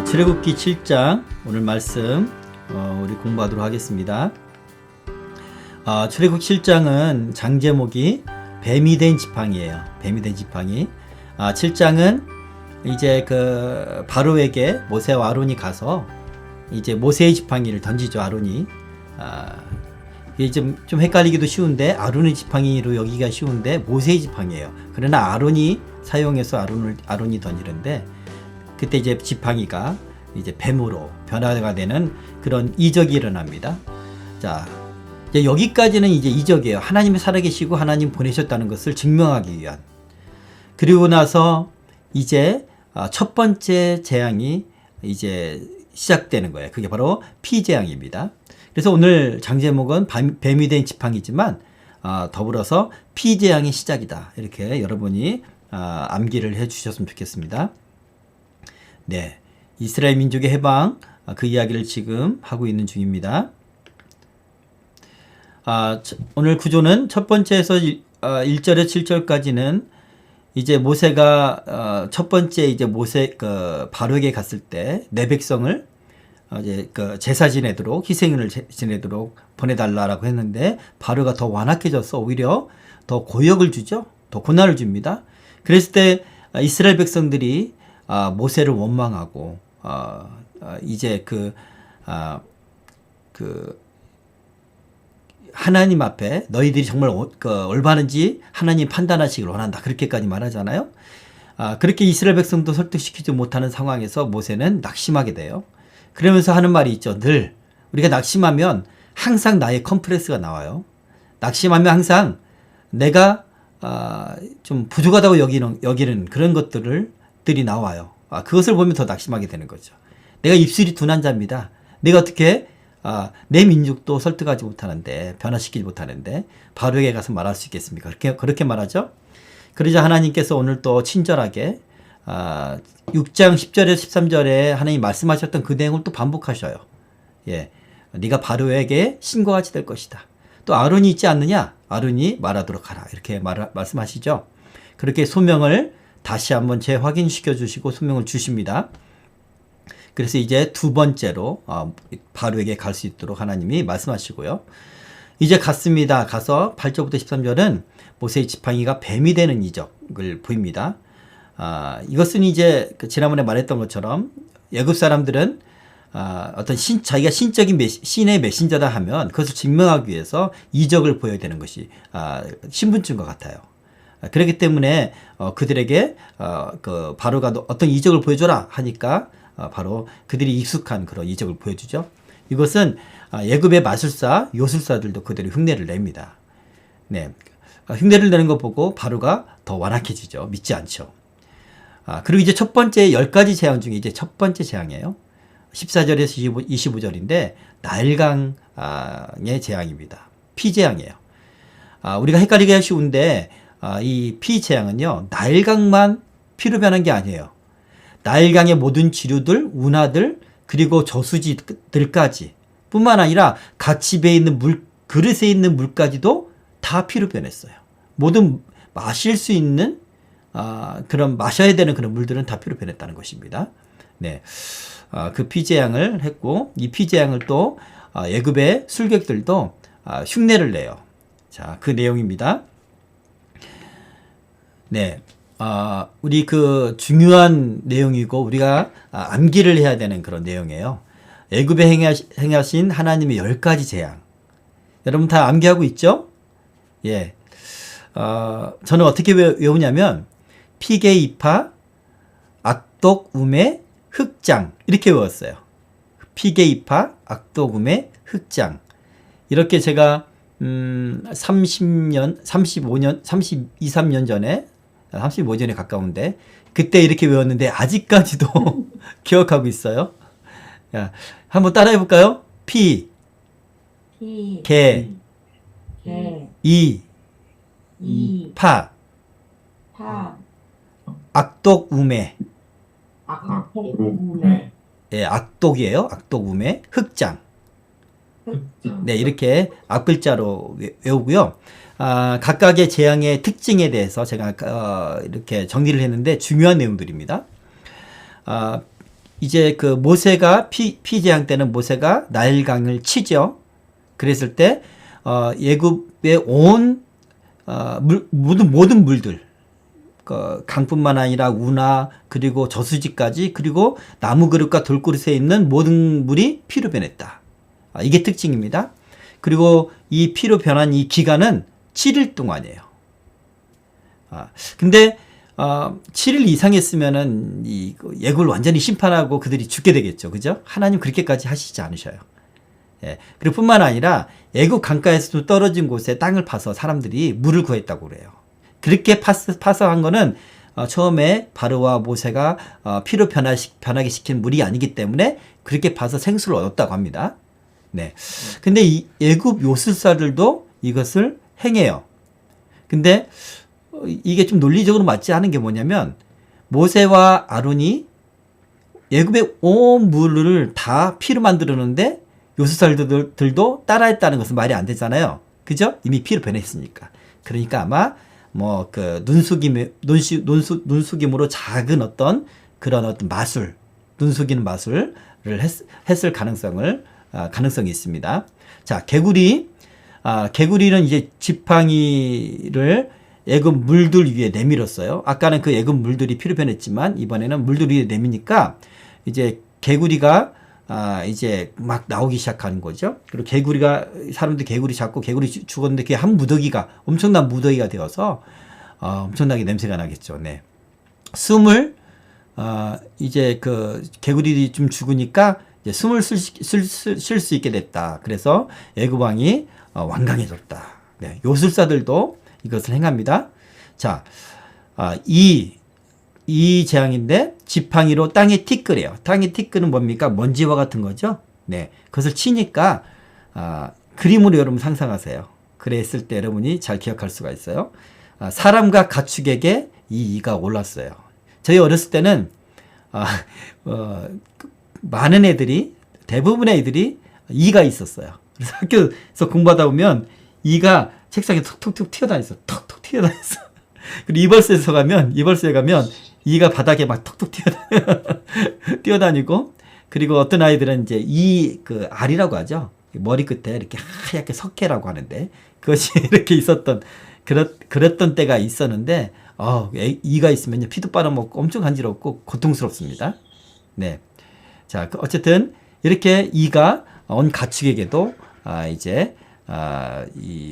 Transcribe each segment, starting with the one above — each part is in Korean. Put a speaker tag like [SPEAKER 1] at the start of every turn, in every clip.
[SPEAKER 1] 출애굽기 7장 오늘 말씀 우리 공부하도록 하겠습니다. 출애굽기 7장은 장 제목이 뱀이 된 지팡이에요. 뱀이 된 지팡이. 7장은 이제 그 바로에게 모세와 아론이 가서 이제 모세의 지팡이를 던지죠. 아론이. 이게 좀 헷갈리기도 쉬운데 아론의 지팡이로 여기가 쉬운데 모세의 지팡이에요. 그러나 아론이 사용해서 아론이 던지는데 그때 이제 지팡이가 이제 뱀으로 변화가 되는 그런 이적이 일어납니다. 자, 이제 여기까지는 이제 이적이에요. 하나님이 살아계시고 하나님 보내셨다는 것을 증명하기 위한. 그리고 나서 이제 첫 번째 재앙이 이제 시작되는 거예요. 그게 바로 피재앙입니다. 그래서 오늘 장 제목은 뱀이 된 지팡이지만 더불어서 피재앙의 시작이다. 이렇게 여러분이 암기를 해 주셨으면 좋겠습니다. 네, 이스라엘 민족의 해방 그 이야기를 지금 하고 있는 중입니다. 오늘 구조는 첫 번째에서 1절에서 7절까지는 이제 모세가 첫 번째 이제 바로에게 갔을 때 내 백성을 이제 제사 지내도록 희생을 지내도록 보내달라라고 했는데 바로가 더 완악해져서 오히려 더 고역을 주죠. 더 고난을 줍니다. 그랬을 때 이스라엘 백성들이 모세를 원망하고 이제 하나님 앞에 너희들이 정말 올바른지 하나님 판단하시길 원한다. 그렇게까지 말하잖아요. 그렇게 이스라엘 백성도 설득시키지 못하는 상황에서 모세는 낙심하게 돼요. 그러면서 하는 말이 있죠. 늘 우리가 낙심하면 항상 나의 컴플렉스가 나와요. 낙심하면 항상 내가 좀 부족하다고 여기는 그런 것들이 나와요. 그것을 보면 더 낙심하게 되는 거죠. 내가 입술이 둔한 자입니다. 내가 어떻게 내 민족도 설득하지 못하는데 변화시키지 못하는데 바로에게 가서 말할 수 있겠습니까? 그렇게 말하죠. 그러자 하나님께서 오늘 또 친절하게 6장 10절에서 13절에 하나님 말씀하셨던 그 내용을 또 반복하셔요. 예, 네가 바로에게 신과 같이 될 것이다. 또 아론이 있지 않느냐? 아론이 말하도록 하라. 이렇게 말씀하시죠. 그렇게 소명을 다시 한번 재확인시켜 주시고 소명을 주십니다. 그래서 이제 두 번째로 바로에게 갈 수 있도록 하나님이 말씀하시고요. 이제 갔습니다. 가서 8절부터 13절은 모세의 지팡이가 뱀이 되는 이적을 보입니다. 이것은 이제 지난번에 말했던 것처럼 애굽 사람들은 어떤 자기가 신의 메신저다 하면 그것을 증명하기 위해서 이적을 보여야 되는 것이 신분증과 같아요. 그렇기 때문에 그들에게 바로가 어떤 이적을 보여줘라 하니까 바로 그들이 익숙한 그런 이적을 보여주죠. 이것은 애굽의 마술사, 요술사들도 그들이 흉내를 냅니다. 네, 흉내를 내는 것 보고 바로가 더 완악해지죠. 믿지 않죠. 그리고 이제 첫 번째 10가지 재앙 중에 이제 첫 번째 재앙이에요. 14절에서 25절인데 나일강의 재앙입니다. 피재앙이에요. 우리가 헷갈리기가 쉬운데 이 피재앙은요 나일강만 피로 변한 게 아니에요. 나일강의 모든 지류들, 운하들 그리고 저수지들까지 뿐만 아니라 각 집에 있는 그릇에 있는 물까지도 다 피로 변했어요. 모든 마실 수 있는 그런 마셔야 되는 그런 물들은 다 피로 변했다는 것입니다. 네, 그 피재앙을 했고 이 피재앙을 또 애굽의 술객들도 흉내를 내요. 자, 그 내용입니다. 네, 우리 그 중요한 내용이고 우리가 암기를 해야 되는 그런 내용이에요. 애굽에 행하신 하나님의 10가지 재앙. 여러분 다 암기하고 있죠? 예. 저는 어떻게 외우냐면 피개 이파, 악독, 우매, 흑장 이렇게 외웠어요. 피개 이파, 악독, 우매, 흑장 이렇게 제가 30년, 35년, 33년 전에 35전에 가까운데 그때 이렇게 외웠는데 아직까지도 기억하고 있어요. 야, 한번 따라해 볼까요? 피, 개, 이, 파, 악독, 우매. 예, 악독이에요. 악독, 우매, 흑장. 네, 이렇게 앞글자로 외우고요. 각각의 재앙의 특징에 대해서 제가 이렇게 정리를 했는데 중요한 내용들입니다. 이제 그 모세가 피재앙 때는 모세가 나일강을 치죠. 그랬을 때 예굽의 온 모든 물들, 강뿐만 아니라 우나 그리고 저수지까지 그리고 나무 그릇과 돌그릇에 있는 모든 물이 피로 변했다. 이게 특징입니다. 그리고 이 피로 변한 이 기간은 7일 동안이에요. 근데 7일 이상 했으면은 이 예굽을 완전히 심판하고 그들이 죽게 되겠죠. 그죠? 하나님 그렇게까지 하시지 않으셔요. 예. 그리고 뿐만 아니라 애굽 강가에서 떨어진 곳에 땅을 파서 사람들이 물을 구했다고 그래요. 그렇게 파서 한 거는 처음에 바로와 모세가 피로 변하게 시킨 물이 아니기 때문에 그렇게 파서 생수를 얻었다고 합니다. 네. 근데 이 애굽 요술사들도 이것을 행해요. 근데 이게 좀 논리적으로 맞지 않은 게 뭐냐면 모세와 아론이 애굽의 온 물을 다 피로 만들었는데 요술사들도 따라했다는 것은 말이 안 되잖아요. 그죠? 이미 피로 변했으니까. 그러니까 아마 뭐 그 눈속임으로 작은 어떤 그런 어떤 마술, 눈속이는 마술을 했을 가능성이 있습니다. 자, 개구리는 이제 지팡이를 애굽 물들 위에 내밀었어요. 아까는 그 애굽 물들이 피로 변했지만 이번에는 물들 위에 내미니까 이제 개구리가 이제 막 나오기 시작하는 거죠. 그리고 사람들이 개구리 잡고 개구리 죽었는데 그게 한 무더기가, 엄청난 무더기가 되어서, 엄청나게 냄새가 나겠죠. 네. 숨을, 이제 그 개구리들이 좀 죽으니까 이제 숨을 쉴 수 있게 됐다. 그래서 애굽왕이 완강해졌다. 네. 요술사들도 이것을 행합니다. 자, 이 재앙인데 지팡이로 땅에 티끌이에요. 땅에 티끌은 뭡니까? 먼지와 같은 거죠. 네, 그것을 치니까 그림으로 여러분 상상하세요. 그랬을 때 여러분이 잘 기억할 수가 있어요. 사람과 가축에게 이 이가 올랐어요. 저희 어렸을 때는 많은 애들이, 대부분의 애들이 이가 있었어요. 그래서 학교에서 공부하다 보면 이가 책상에 툭툭툭 튀어다녔어. 툭툭 튀어다녔어. 그리고 이벌소에 가면 이가 바닥에 막 톡톡 뛰어다니고, 그리고 어떤 아이들은 이제 그 알이라고 하죠. 머리 끝에 이렇게 하얗게 석회라고 하는데, 그것이 이렇게 그랬던 때가 있었는데, 이가 있으면요, 피도 빨아먹고 엄청 간지럽고 고통스럽습니다. 네. 자, 어쨌든, 이렇게 이가 온 가축에게도, 이제,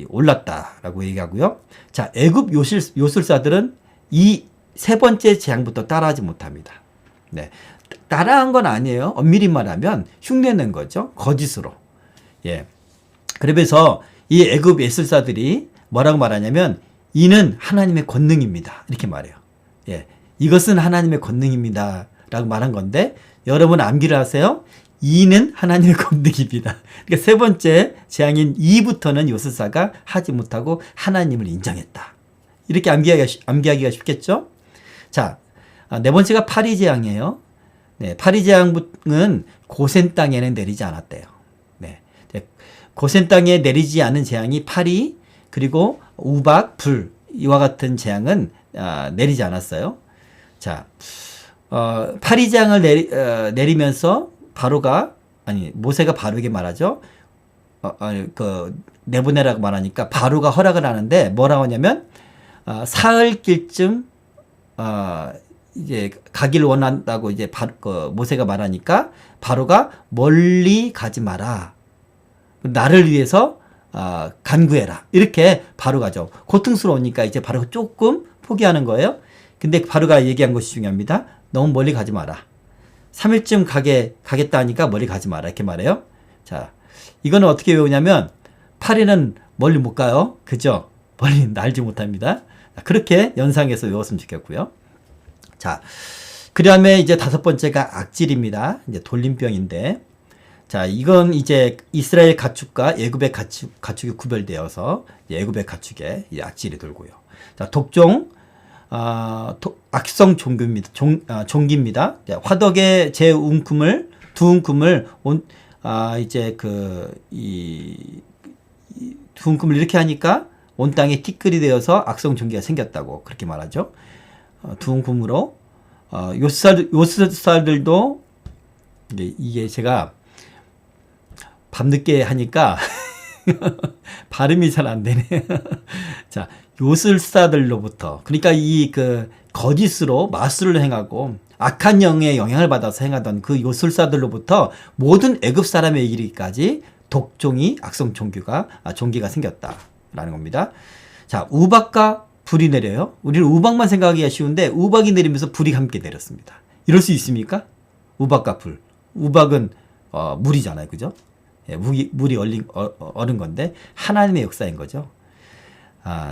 [SPEAKER 1] 올랐다라고 얘기하고요. 자, 애굽 요술사들은 이 세 번째 재앙부터 따라하지 못합니다. 네. 따라한 건 아니에요. 엄밀히 말하면 흉내낸 거죠. 거짓으로. 예. 그러면서 이 애굽 예술사들이 뭐라고 말하냐면 이는 하나님의 권능입니다. 이렇게 말해요. 예. 이것은 하나님의 권능입니다. 라고 말한 건데 여러분 암기를 하세요. 이는 하나님의 권능입니다. 그러니까 세 번째 재앙인 이부터는 요술사가 하지 못하고 하나님을 인정했다. 이렇게 암기하기가 쉽겠죠? 자, 네 번째가 파리 재앙이에요. 네, 파리 재앙은 고센 땅에는 내리지 않았대요. 네, 고센 땅에 내리지 않은 재앙이 파리, 그리고 우박, 불, 이와 같은 재앙은 내리지 않았어요. 자, 파리 재앙을 내리면서 모세가 바로에게 말하죠. 내보내라고 말하니까 바로가 허락을 하는데 뭐라고 하냐면, 사흘길쯤 이제 가기를 원한다고 이제 모세가 말하니까 바로가 멀리 가지 마라. 나를 위해서 간구해라. 이렇게 바로 가죠. 고통스러우니까 이제 바로 조금 포기하는 거예요. 근데 바로가 얘기한 것이 중요합니다. 너무 멀리 가지 마라. 3일쯤 가겠다 하니까 멀리 가지 마라. 이렇게 말해요. 자, 이거는 어떻게 외우냐면 파리는 멀리 못 가요. 그죠? 멀리 날지 못합니다. 그렇게 연상해서 외웠으면 좋겠고요. 자, 그 다음에 이제 다섯 번째가 악질입니다. 이제 돌림병인데, 자, 이건 이제 이스라엘 가축과 애굽의 가축이 구별되어서 애굽의 가축에 악질이 돌고요. 자, 독종, 악성 종기입니다. 화덕의 두 움큼을 두 움큼을 이렇게 하니까 온 땅에 티끌이 되어서 악성 종기가 생겼다고 그렇게 말하죠. 두 움큼으로 요술사들도 이게 제가 밤늦게 하니까 발음이 잘 안 되네. 자, 요술사들로부터, 그러니까 이 그 거짓으로 마술을 행하고 악한 영의 영향을 받아서 행하던 그 요술사들로부터 모든 애굽 사람에 이르기까지 독종이 악성 종기가 생겼다라는 겁니다. 자, 우박과 불이 내려요. 우리는 우박만 생각하기가 쉬운데 우박이 내리면서 불이 함께 내렸습니다. 이럴 수 있습니까? 우박과 불. 우박은 물이잖아요, 그죠? 예, 물이 얼은 건데 하나님의 역사인 거죠.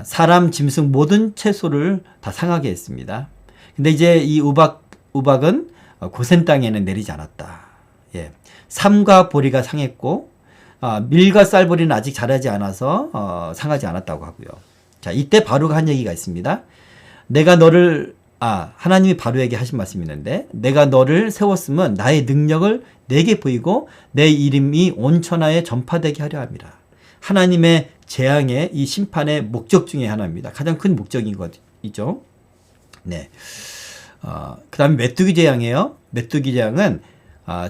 [SPEAKER 1] 사람, 짐승 모든 채소를 다 상하게 했습니다. 근데 이제 이 우박은 고센 땅에는 내리지 않았다. 예, 삼과 보리가 상했고 밀과 쌀보리는 아직 자라지 않아서 상하지 않았다고 하고요. 자, 이때 바로가 한 얘기가 있습니다. 내가 너를 하나님이 바로에게 하신 말씀이 있는데, 내가 너를 세웠으면 나의 능력을 내게 보이고 내 이름이 온 천하에 전파되게 하려 합니다. 하나님의 재앙의 이 심판의 목적 중에 하나입니다. 가장 큰 목적인 것이죠. 네. 그 다음에 메뚜기 재앙이에요. 메뚜기 재앙은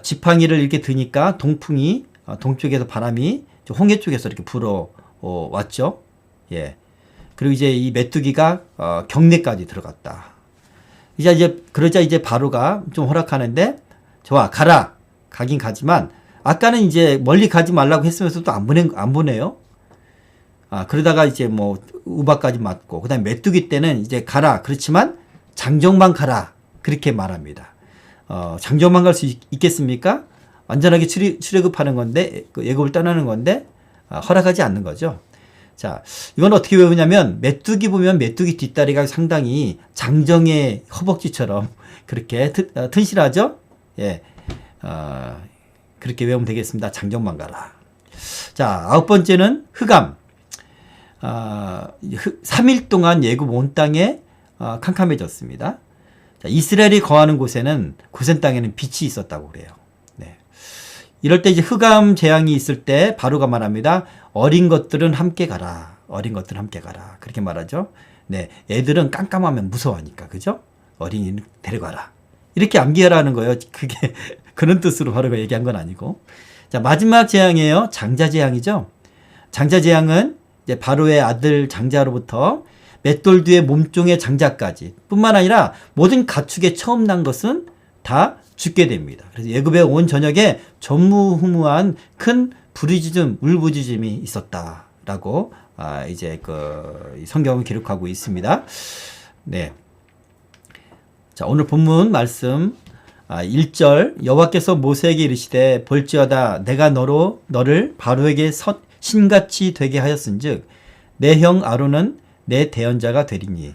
[SPEAKER 1] 지팡이를 이렇게 드니까 동풍이 동쪽에서 바람이 홍해 쪽에서 이렇게 불어 왔죠. 예. 그리고 이제 이 메뚜기가 경내까지 들어갔다. 그러자 이제 바로가 좀 허락하는데, 좋아, 가라. 가긴 가지만 아까는 이제 멀리 가지 말라고 했으면서도 안 보내요. 그러다가 이제 뭐 우박까지 맞고, 그다음에 메뚜기 때는 이제 가라. 그렇지만 장정만 가라. 그렇게 말합니다. 장정만 갈 수 있겠습니까? 완전하게 출애굽하는 건데, 애굽을 떠나는 건데 허락하지 않는 거죠. 자, 이건 어떻게 외우냐면, 메뚜기 보면 메뚜기 뒷다리가 상당히 장정의 허벅지처럼 그렇게 튼실하죠? 예. 그렇게 외우면 되겠습니다. 장정만 가라. 자, 9번째는 흑암. 3일 동안 애굽 온 땅에 캄캄해졌습니다. 자, 이스라엘이 거하는 곳에는, 고센 땅에는 빛이 있었다고 그래요. 네. 이럴 때 이제 흑암 재앙이 있을 때 바로가 말합니다. 어린 것들은 함께 가라. 어린 것들은 함께 가라. 그렇게 말하죠. 네. 애들은 깜깜하면 무서워하니까. 그죠? 어린이는 데려가라. 이렇게 암기하라는 거예요. 그게 그런 뜻으로 바로가 얘기한 건 아니고. 자, 마지막 재앙이에요. 장자 재앙이죠. 장자 재앙은 이제 바로의 아들 장자로부터 맷돌 뒤에 몸종의 장자까지 뿐만 아니라 모든 가축에 처음 난 것은 다 죽게 됩니다. 그래서 애굽의 온 전역에 전무후무한 큰 부르짖음, 울부짖음이 있었다라고 이제 그 성경을 기록하고 있습니다. 네. 자, 오늘 본문 말씀 1절, 여호와께서 모세에게 이르시되 볼지어다 내가 너를 바로에게 신같이 되게 하였은즉 내 형 아론은 내 대언자가 되리니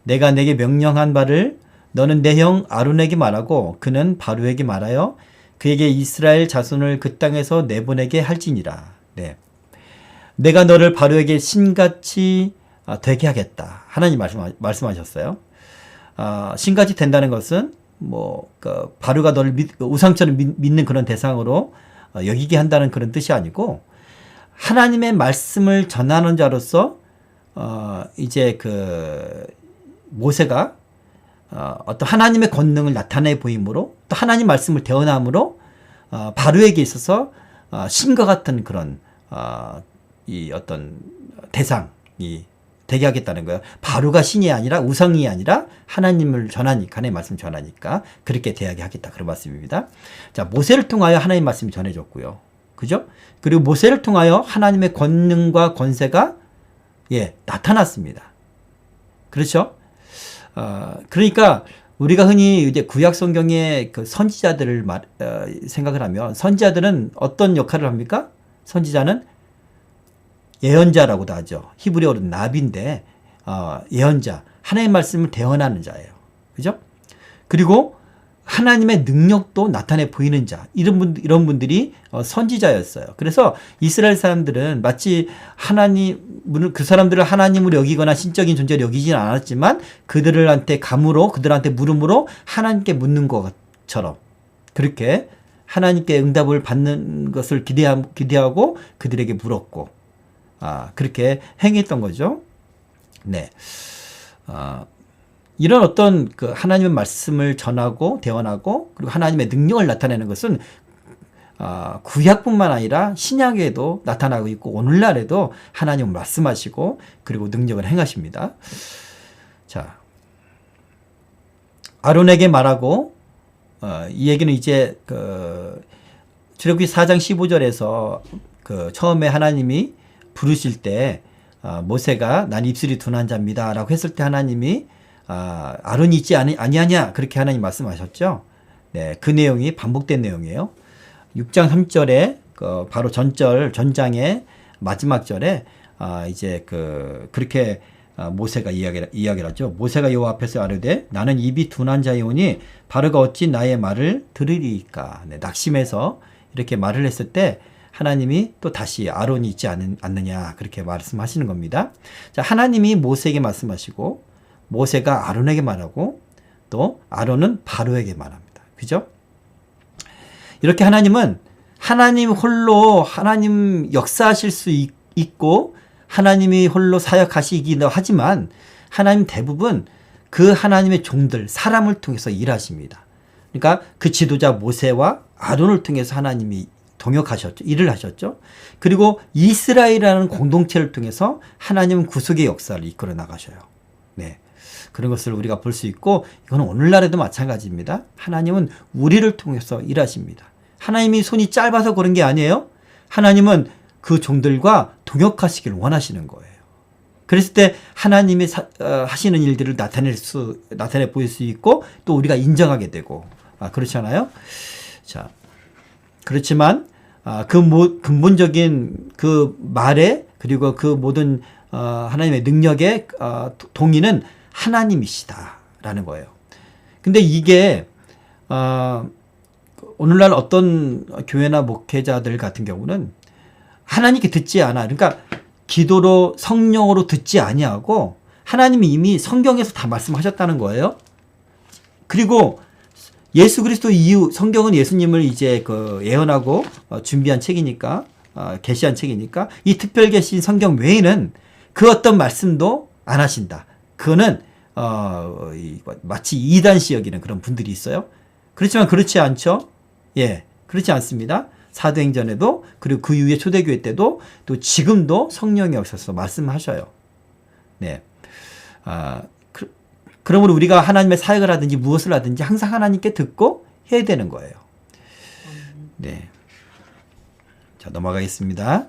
[SPEAKER 1] 내가 내게 명령한 바를 너는 내 형 아론에게 말하고 그는 바로에게 말하여 그에게 이스라엘 자손을 그 땅에서 내보내게 할지니라. 네. 내가 너를 바로에게 신같이 되게 하겠다. 하나님 말씀하셨어요. 신같이 된다는 것은 바로가 너를 우상처럼 믿는 그런 대상으로 여기게 한다는 그런 뜻이 아니고, 하나님의 말씀을 전하는 자로서 이제 그 모세가 어떤 하나님의 권능을 나타내 보임으로, 또 하나님 말씀을 대언함으로 바로에게 있어서 신과 같은 그런 이 어떤 대상이 되게 하겠다는 거예요. 바로가 신이 아니라, 우상이 아니라 하나님을 전하니까, 하나님의 말씀 전하니까 그렇게 대하게 하겠다, 그런 말씀입니다. 자, 모세를 통하여 하나님의 말씀이 전해졌고요. 그죠? 그리고 모세를 통하여 하나님의 권능과 권세가 나타났습니다. 그렇죠? 그러니까 우리가 흔히 이제 구약 성경의 그 선지자들을 생각을 하면, 선지자들은 어떤 역할을 합니까? 선지자는 예언자라고도 하죠. 히브리어로 나비인데 예언자, 하나님의 말씀을 대언하는 자예요. 그죠? 그리고 하나님의 능력도 나타내 보이는 자, 이런 분들이 선지자였어요. 그래서 이스라엘 사람들은 마치 그 사람들을 하나님으로 여기거나 신적인 존재로 여기지는 않았지만, 그들한테 물음으로 하나님께 묻는 것처럼 그렇게 하나님께 응답을 받는 것을 기대하고 그들에게 물었고, 그렇게 행했던 거죠. 네. 이런 어떤 그 하나님의 말씀을 전하고 대언하고 그리고 하나님의 능력을 나타내는 것은 구약뿐만 아니라 신약에도 나타나고 있고 오늘날에도 하나님은 말씀하시고 그리고 능력을 행하십니다. 자, 아론에게 말하고 이 얘기는 이제 그 출애굽기 4장 15절에서 그 처음에 하나님이 부르실 때 모세가 난 입술이 둔한 자입니다 라고 했을 때 하나님이 아론이 있지 아니하냐 그렇게 하나님 말씀하셨죠. 네, 그 내용이 반복된 내용이에요. 6장 3절에 바로 전장의 마지막 절에 이제 그렇게 모세가 이야기를 하죠. 모세가 여호와 앞에서 아뢰되 나는 입이 둔한 자이오니 바로가 어찌 나의 말을 들으리이까. 네, 낙심해서 이렇게 말을 했을 때 하나님이 또 다시 아론이 있지 않느냐 그렇게 말씀하시는 겁니다. 자, 하나님이 모세에게 말씀하시고 모세가 아론에게 말하고 또 아론은 바로에게 말합니다. 그죠? 이렇게 하나님은 하나님 홀로 하나님 역사하실 수 있고 하나님이 홀로 사역하시기도 하지만 하나님 대부분 그 하나님의 종들 사람을 통해서 일하십니다. 그러니까 그 지도자 모세와 아론을 통해서 하나님이 동역하셨죠. 일을 하셨죠. 그리고 이스라엘이라는 공동체를 통해서 하나님은 구속의 역사를 이끌어 나가셔요. 네. 그런 것을 우리가 볼 수 있고 이거는 오늘날에도 마찬가지입니다. 하나님은 우리를 통해서 일하십니다. 하나님이 손이 짧아서 그런 게 아니에요. 하나님은 그 종들과 동역하시길 원하시는 거예요. 그랬을 때 하나님이 하시는 일들을 나타내 보일 수 있고 또 우리가 인정하게 되고 그렇잖아요. 자, 그렇지만 그 근본적인 그 말에 그리고 그 모든 하나님의 능력의 동의는 하나님이시다라는 거예요. 근데 이게 오늘날 어떤 교회나 목회자들 같은 경우는 하나님께 듣지 않아. 그러니까 기도로 성령으로 듣지 아니하고 하나님이 이미 성경에서 다 말씀하셨다는 거예요. 그리고 예수 그리스도 이후 성경은 예수님을 이제 예언하고 준비한 책이니까 계시한 책이니까 이 특별 계신 성경 외에는 그 어떤 말씀도 안 하신다. 그거는 마치 이단시 여기는 그런 분들이 있어요. 그렇지만 그렇지 않죠. 예, 그렇지 않습니다. 사도행전에도 그리고 그 이후에 초대교회 때도 또 지금도 성령이 오셔서 말씀하셔요. 네, 그러므로 우리가 하나님의 사역을 하든지 무엇을 하든지 항상 하나님께 듣고 해야 되는 거예요. 네, 자 넘어가겠습니다.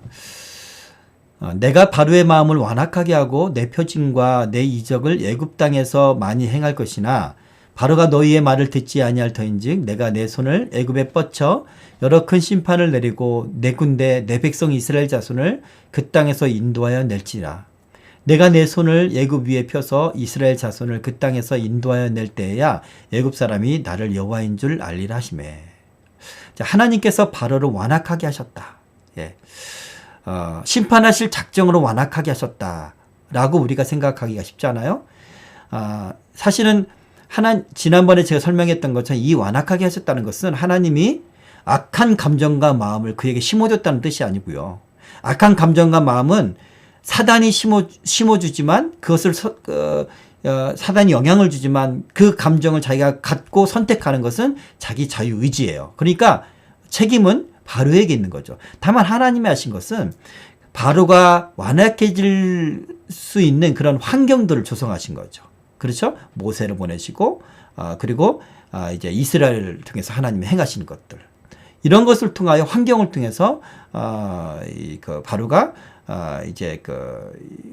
[SPEAKER 1] 내가 바로의 마음을 완악하게 하고 내 표징과 내 이적을 애굽 땅에서 많이 행할 것이나 바로가 너희의 말을 듣지 아니할 터인즉 내가 내 손을 애굽에 뻗쳐 여러 큰 심판을 내리고 내 군대 내 백성 이스라엘 자손을 그 땅에서 인도하여 낼지라. 내가 내 손을 애굽 위에 펴서 이스라엘 자손을 그 땅에서 인도하여 낼 때에야 애굽 사람이 나를 여호와인 줄 알리라 하시매. 하나님께서 바로를 완악하게 하셨다. 예. 심판하실 작정으로 완악하게 하셨다라고 우리가 생각하기가 쉽지 않아요? 사실은 지난번에 제가 설명했던 것처럼 이 완악하게 하셨다는 것은 하나님이 악한 감정과 마음을 그에게 심어줬다는 뜻이 아니고요. 악한 감정과 마음은 사단이 심어주지만 그것을 사단이 영향을 주지만 그 감정을 자기가 갖고 선택하는 것은 자기 자유의지예요. 그러니까 책임은 바로에게 있는 거죠. 다만 하나님이 하신 것은 바로가 완악해질 수 있는 그런 환경들을 조성하신 거죠. 그렇죠? 모세를 보내시고 그리고 이제 이스라엘을 통해서 하나님이 행하시는 것들 이런 것을 통하여 환경을 통해서 바로가 이제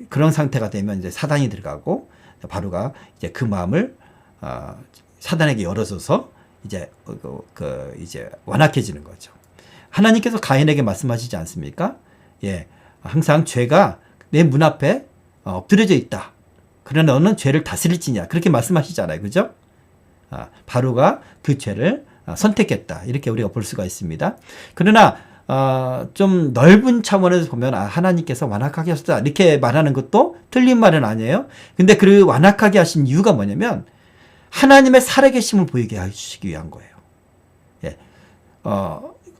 [SPEAKER 1] 그런 상태가 되면 이제 사단이 들어가고 바로가 이제 그 마음을 사단에게 열어줘서 이제 이제 완악해지는 거죠. 하나님께서 가인에게 말씀하시지 않습니까? 예, 항상 죄가 내 문 앞에 엎드려져 있다. 그러나 너는 죄를 다스릴지냐 그렇게 말씀하시잖아요. 그죠? 바로가 그 죄를 선택했다. 이렇게 우리가 볼 수가 있습니다. 그러나 좀 넓은 차원에서 보면 하나님께서 완악하게 하셨다 이렇게 말하는 것도 틀린 말은 아니에요. 근데 그 완악하게 하신 이유가 뭐냐면 하나님의 살아계심을 보이게 하시기 위한 거예요. 예.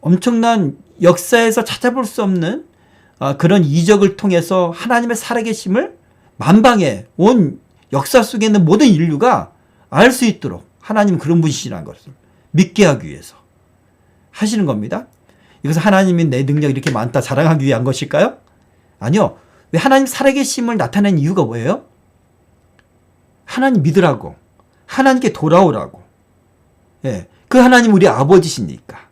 [SPEAKER 1] 엄청난 역사에서 찾아볼 수 없는 그런 이적을 통해서 하나님의 살아계심을 만방에 온 역사 속에 있는 모든 인류가 알 수 있도록 하나님 그런 분이시라는 것을 믿게 하기 위해서 하시는 겁니다. 이것은 하나님이 내 능력이 이렇게 많다 자랑하기 위한 것일까요? 아니요. 왜 하나님 살아계심을 나타낸 이유가 뭐예요? 하나님 믿으라고, 하나님께 돌아오라고. 예, 그 하나님 우리 아버지시니까.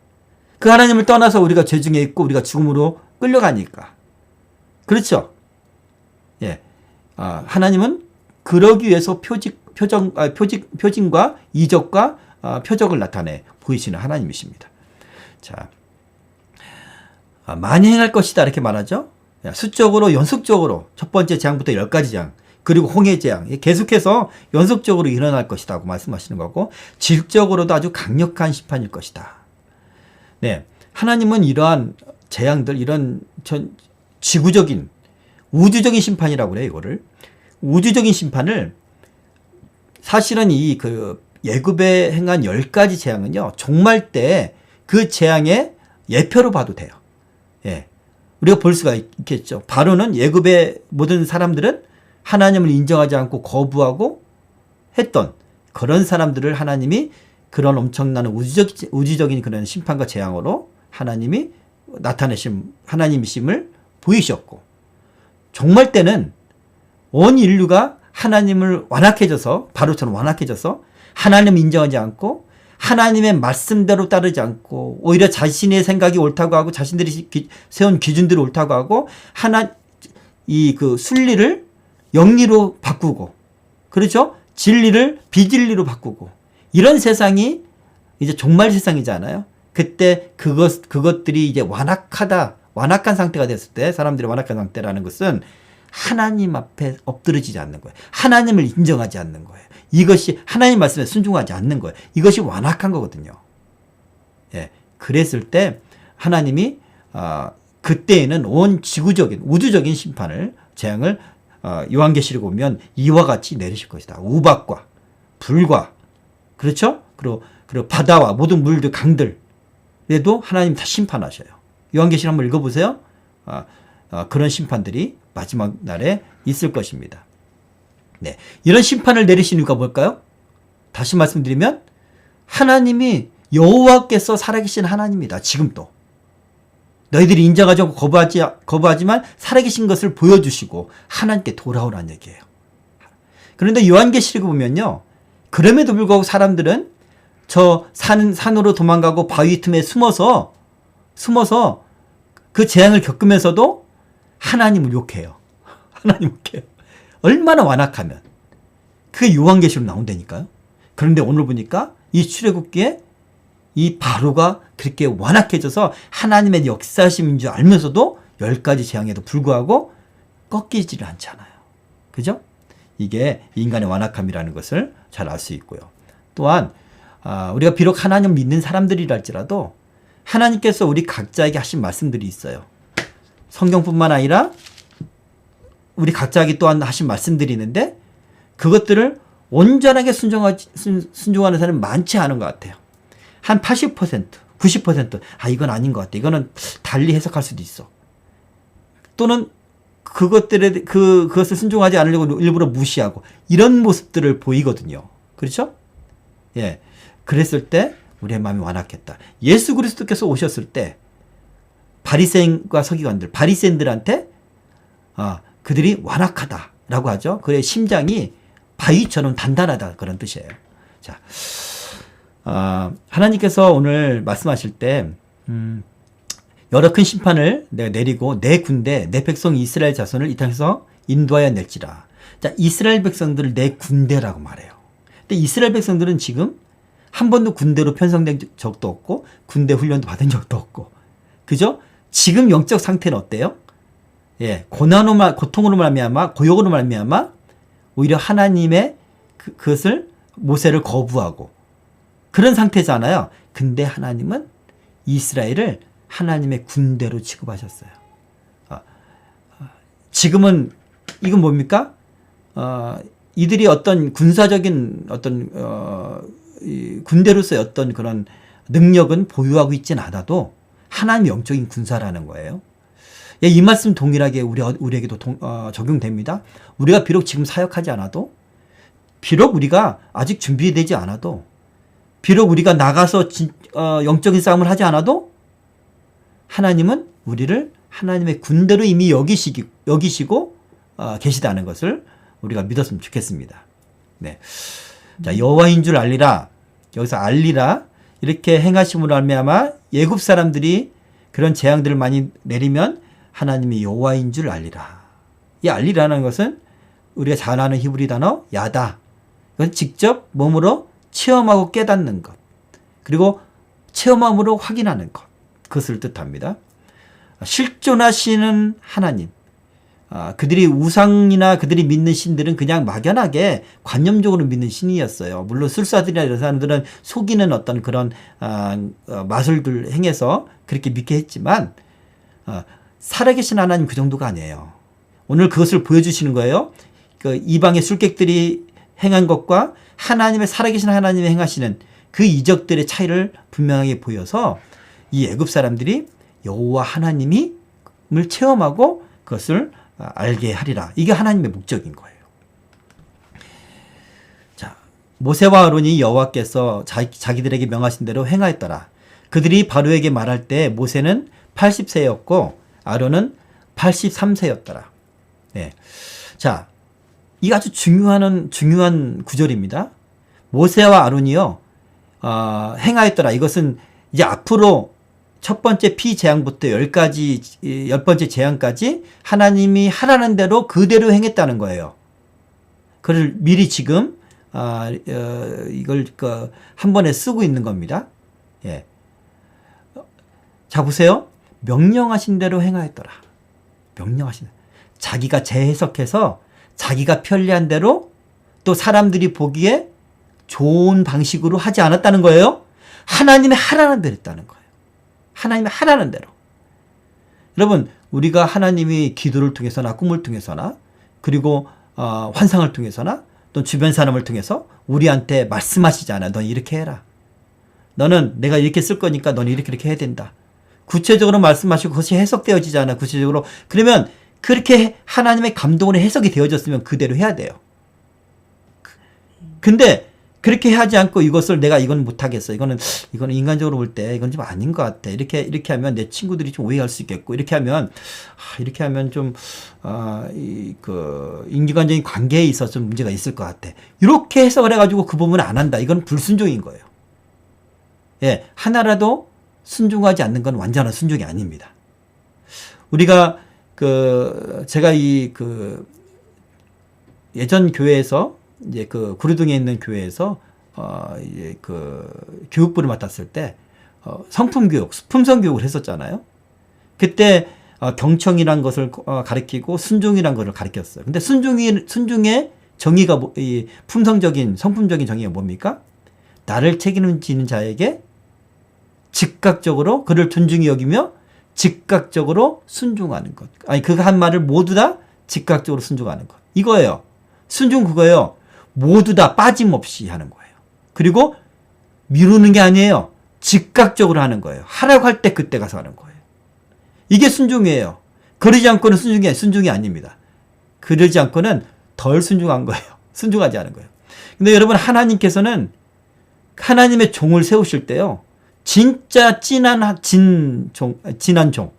[SPEAKER 1] 그 하나님을 떠나서 우리가 죄 중에 있고 우리가 죽음으로 끌려가니까. 그렇죠? 예, 하나님은 그러기 위해서 표징과 이적과 표적을 나타내 보이시는 하나님이십니다. 자, 많이 행할 것이다 이렇게 말하죠. 수적으로 연속적으로 첫 번째 재앙부터 10가지 재앙 그리고 홍해 재앙 계속해서 연속적으로 일어날 것이라고 말씀하시는 거고 질적으로도 아주 강력한 심판일 것이다. 네, 하나님은 이러한 재앙들 이런 지구적인 우주적인 심판이라고 그래요. 이거를 우주적인 심판을 사실은 이 예굽에 행한 10가지 재앙은요 종말 때 그 재앙의 예표로 봐도 돼요. 예, 우리가 볼 수가 있겠죠. 바로는 예굽의 모든 사람들은 하나님을 인정하지 않고 거부하고 했던 그런 사람들을 하나님이 그런 엄청난 우주적인 그런 심판과 재앙으로 하나님이 나타내신 하나님이심을 보이셨고 종말 때는 온 인류가 하나님을 완악해져서 바로처럼 완악해져서 하나님을 인정하지 않고 하나님의 말씀대로 따르지 않고 오히려 자신의 생각이 옳다고 하고 자신들이 세운 기준대로 옳다고 하고 그 순리를 영리로 바꾸고 그렇죠? 진리를 비진리로 바꾸고 이런 세상이 이제 종말 세상이잖아요. 그때 그것들이 이제 완악한 상태가 됐을 때 사람들이 완악한 상태라는 것은 하나님 앞에 엎드러지지 않는 거예요. 하나님을 인정하지 않는 거예요. 이것이 하나님 말씀에 순종하지 않는 거예요. 이것이 완악한 거거든요. 예, 그랬을 때 하나님이 그때에는 온 지구적인 우주적인 심판을 재앙을 요한계시록 보면 이와 같이 내리실 것이다. 우박과 불과 그렇죠? 그리고 바다와 모든 물들 강들에도 하나님 다 심판하셔요. 요한계시록 한번 읽어보세요. 그런 심판들이 마지막 날에 있을 것입니다. 네, 이런 심판을 내리신 이유가 뭘까요? 다시 말씀드리면 하나님이 여호와께서 살아계신 하나님이다. 지금도 너희들이 인정하지 않고 거부하지만 살아계신 것을 보여주시고 하나님께 돌아오라는 얘기예요. 그런데 요한계시록 보면요, 그럼에도 불구하고 사람들은 저 산으로 도망가고 바위 틈에 숨어서 그 재앙을 겪으면서도 하나님을 욕해요. 하나님 욕해요. 얼마나 완악하면. 그게 요한계시록 나온다니까요. 그런데 오늘 보니까 이 출애굽기에 이 바로가 그렇게 완악해져서 하나님의 역사심인 줄 알면서도 10가지 재앙에도 불구하고 꺾이지를 않잖아요. 그죠? 이게 인간의 완악함이라는 것을 잘 알 수 있고요. 또한 우리가 비록 하나님 믿는 사람들이랄지라도 하나님께서 우리 각자에게 하신 말씀들이 있어요. 성경뿐만 아니라 우리 각자에게 또한 하신 말씀들이 있는데 그것들을 온전하게 순종하는 사람은 많지 않은 것 같아요. 한 80%, 90% 이건 아닌 것 같아. 이거는 달리 해석할 수도 있어. 또는 그것을 순종하지 않으려고 일부러 무시하고 이런 모습들을 보이거든요. 그렇죠? 예. 그랬을 때 우리의 마음이 완악했다. 예수 그리스도께서 오셨을 때 바리새인과 서기관들, 바리새인들한테 그들이 완악하다라고 하죠. 그의 심장이 바위처럼 단단하다 그런 뜻이에요. 자, 하나님께서 오늘 말씀하실 때 여러 큰 심판을 내가 내리고 내 군대, 내 백성 이스라엘 자손을 이 땅에서 인도하여 낼지라. 자, 이스라엘 백성들을 내 군대라고 말해요. 근데 이스라엘 백성들은 지금 한 번도 군대로 편성된 적도 없고 군대 훈련도 받은 적도 없고, 그죠? 지금 영적 상태는 어때요? 예, 고통으로 말미암아, 고역으로 말미암아 오히려 하나님의 그것을 모세를 거부하고 그런 상태잖아요. 근데 하나님은 이스라엘을 하나님의 군대로 취급하셨어요. 지금은 이건 뭡니까? 이들이 어떤 군사적인 어떤 군대로서의 어떤 그런 능력은 보유하고 있지는 않아도 하나님의 영적인 군사라는 거예요. 예, 이 말씀 동일하게 우리에게도 적용됩니다. 우리가 비록 지금 사역하지 않아도 비록 우리가 아직 준비되지 않아도, 비록 우리가 나가서 영적인 싸움을 하지 않아도 하나님은 우리를 하나님의 군대로 이미 여기시고 계시다는 것을 우리가 믿었으면 좋겠습니다. 네. 자, 여호와인 줄 알리라. 여기서 알리라. 이렇게 행하심으로 말미암아 애굽 사람들이 그런 재앙들을 많이 내리면 하나님이 여호와인 줄 알리라. 이 알리라는 것은 우리가 잘 아는 히브리 단어 야다. 이건 직접 몸으로 체험하고 깨닫는 것. 그리고 체험함으로 확인하는 것. 그것을 뜻합니다. 실존하시는 하나님. 그들이 우상이나 그들이 믿는 신들은 그냥 막연하게 관념적으로 믿는 신이었어요. 물론 술사들이나 이런 사람들은 속이는 어떤 그런 마술들 행해서 그렇게 믿게 했지만 살아계신 하나님 그 정도가 아니에요. 오늘 그것을 보여주시는 거예요. 그 이방의 술객들이 행한 것과 하나님의 살아계신 하나님이 행하시는 그 이적들의 차이를 분명하게 보여서 이 애굽 사람들이 여호와 하나님을 체험하고 그것을 알게 하리라. 이게 하나님의 목적인 거예요. 자, 모세와 아론이 여호와께서 자기들에게 명하신 대로 행하였더라. 그들이 바로에게 말할 때 모세는 80세였고 아론은 83세였더라. 네. 자, 이 아주 중요한 구절입니다. 모세와 아론이요, 행하였더라. 이것은 이제 앞으로 첫 번째 피재앙부터 10번째 재앙까지 하나님이 하라는 대로 그대로 행했다는 거예요. 그걸 미리 지금, 이걸 한 번에 쓰고 있는 겁니다. 예. 자, 보세요. 명령하신 대로 행하였더라. 명령하신 대로. 자기가 재해석해서 자기가 편리한 대로 또 사람들이 보기에 좋은 방식으로 하지 않았다는 거예요. 하나님의 하라는 대로 했다는 거예요. 하나님의 하라는 대로. 여러분, 우리가 하나님이 기도를 통해서나 꿈을 통해서나 그리고 환상을 통해서나 또 주변 사람을 통해서 우리한테 말씀하시잖아요. 넌 이렇게 해라. 너는 내가 이렇게 쓸 거니까 넌 이렇게 해야 된다. 구체적으로 말씀하시고 그것이 해석되어지잖아. 구체적으로. 그러면 그렇게 하나님의 감동으로 해석이 되어졌으면 그대로 해야 돼요. 근데 그렇게 하지 않고 이것을 내가 이건 못하겠어. 이거는 인간적으로 볼 때 이건 좀 아닌 것 같아. 이렇게 하면 내 친구들이 좀 오해할 수 있겠고, 이렇게 하면 좀, 인간적인 관계에 있어서 좀 문제가 있을 것 같아. 이렇게 해석을 해가지고 그 부분을 안 한다. 이건 불순종인 거예요. 예. 하나라도 순종하지 않는 건 완전한 순종이 아닙니다. 우리가 제가 예전 교회에서 이제 구리동에 있는 교회에서 이제 교육부를 맡았을 때 성품 교육, 품성 교육을 했었잖아요. 그때 경청이란 것을 가르치고 순종이란 것을 가르쳤어요. 근데 순종의 정의가 이 품성적인 성품적인 정의가 뭡니까? 나를 책임지는 자에게 즉각적으로 그를 존중히 여기며 즉각적으로 순종하는 것. 아니, 그 한 말을 모두 다 즉각적으로 순종하는 것. 이거예요. 순종 그거예요. 모두 다 빠짐없이 하는 거예요. 그리고 미루는 게 아니에요. 즉각적으로 하는 거예요. 하라고 할 때 그때 가서 하는 거예요. 이게 순종이에요. 그러지 않고는 순종이 아닙니다. 그러지 않고는 덜 순종한 거예요. 순종하지 않은 거예요. 근데 여러분, 하나님께서는 하나님의 종을 세우실 때요, 진짜 진한 종.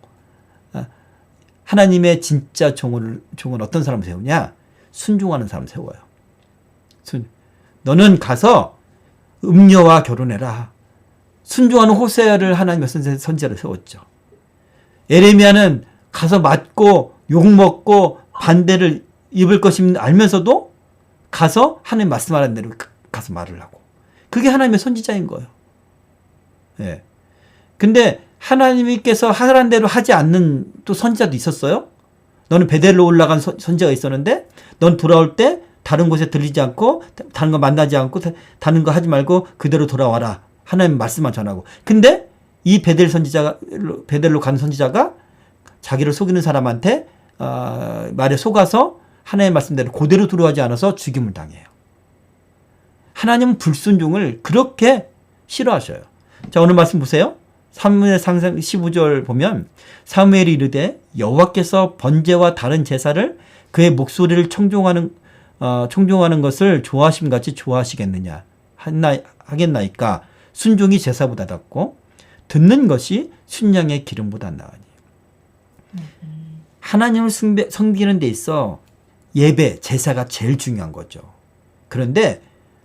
[SPEAKER 1] 하나님의 진짜 종은 어떤 사람을 세우냐? 순종하는 사람을 세워요. 너는 가서 음녀와 결혼해라. 순종하는 호세아를 하나님의 선지자로 세웠죠. 에레미야는 가서 맞고 욕먹고 반대를 입을 것임을 알면서도 가서 하나님 말씀하라는 대로 가서 말을 하고. 그게 하나님의 선지자인 거예요. 예. 근데 하나님께서 하라는 대로 하지 않는 또 선지자도 있었어요. 너는 베델로 올라간 선지자가 있었는데 넌 돌아올 때 다른 곳에 들리지 않고 다른 거 만나지 않고 다른 거 하지 말고 그대로 돌아와라. 하나님 말씀만 전하고. 근데 이 베델로 간 선지자가 자기를 속이는 사람한테 말에 속아서 하나님의 말씀대로 그대로 들어가지 않아서 죽임을 당해요. 하나님은 불순종을 그렇게 싫어하셔요. 자, 오늘 말씀 보세요. 사무엘 상상 15절 보면 사무엘이 이르되 여호와께서 번제와 다른 제사를 그의 목소리를 청종하는 청종하는 것을 조하심같이 조하시겠느냐 하겠나이까. 순종이 제사보다 낫고 듣는 것이 순양의 기름보다 나으니. 하나님을 섬기는 데 있어 예배, 제사가 제일 중요한 거죠. 그런데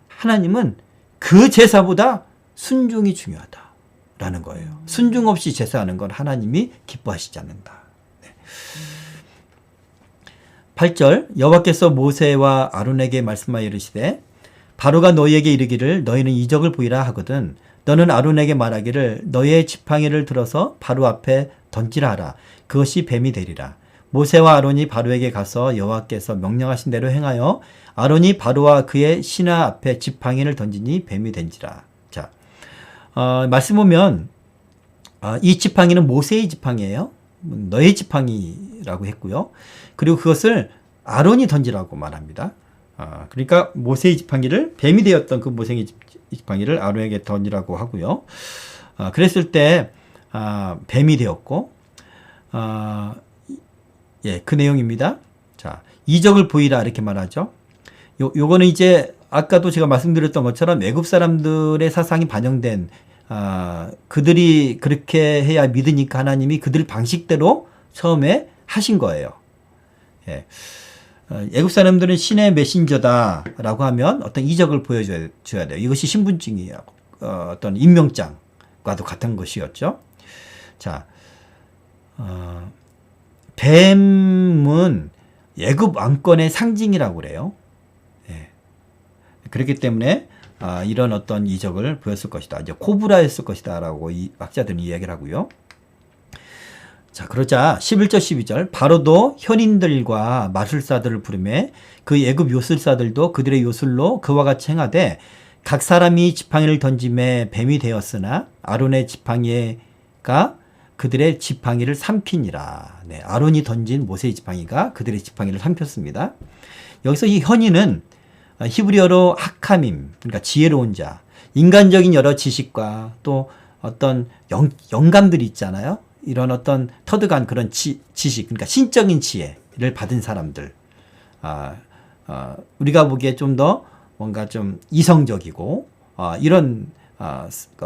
[SPEAKER 1] 하나님은 그 제사보다 순종이 중요하다라는 거예요. 순종 없이 제사하는 건 하나님이 기뻐하시지 않는다. 네. 8절 여호와께서 모세와 아론에게 말씀하여 이르시되 바로가 너희에게 이르기를 너희는 이적을 보이라 하거든 너는 아론에게 말하기를 너희의 지팡이를 들어서 바로 앞에 던지라 하라. 그것이 뱀이 되리라. 모세와 아론이 바로에게 가서 여호와께서 명령하신 대로 행하여 아론이 바로와 그의 신하 앞에 지팡이를 던지니 뱀이 된지라. 자, 말씀 보면 이 지팡이는 모세의 지팡이에요. 너의 지팡이라고 했고요. 그리고 그것을 아론이 던지라고 말합니다. 그러니까 모세의 지팡이를 뱀이 되었던 그 모세의 지팡이를 아론에게 던지라고 하고요. 그랬을 때 뱀이 되었고 예, 그 내용입니다. 자, 이적을 보이라 이렇게 말하죠. 요거는 이제 아까도 제가 말씀드렸던 것처럼 애굽 사람들의 사상이 반영된 그들이 그렇게 해야 믿으니까 하나님이 그들 방식대로 처음에 하신 거예요. 예. 애굽 사람들은 신의 메신저다라고 하면 어떤 이적을 보여줘야 돼요. 이것이 신분증이에요. 어떤 임명장과도 같은 것이었죠. 자, 뱀은 애굽 왕권의 상징이라고 그래요. 예. 그렇기 때문에 이런 어떤 이적을 보였을 것이다. 이제 코브라였을 것이다라고 이 학자들은 이야기를 하고요. 자, 그러자 11절 12절 바로도 현인들과 마술사들을 부르매 그 애굽 요술사들도 그들의 요술로 그와 같이 행하되 각 사람이 지팡이를 던짐에 뱀이 되었으나 아론의 지팡이가 그들의 지팡이를 삼키니라. 네, 아론이 던진 모세의 지팡이가 그들의 지팡이를 삼켰습니다. 여기서 이 현인은 히브리어로 하카밈, 그러니까 지혜로운 자, 인간적인 여러 지식과 또 어떤 영감들이 있잖아요. 이런 어떤 터득한 그런 지식, 그러니까 신적인 지혜를 받은 사람들. 우리가 보기에 좀 더 뭔가 좀 이성적이고, 이런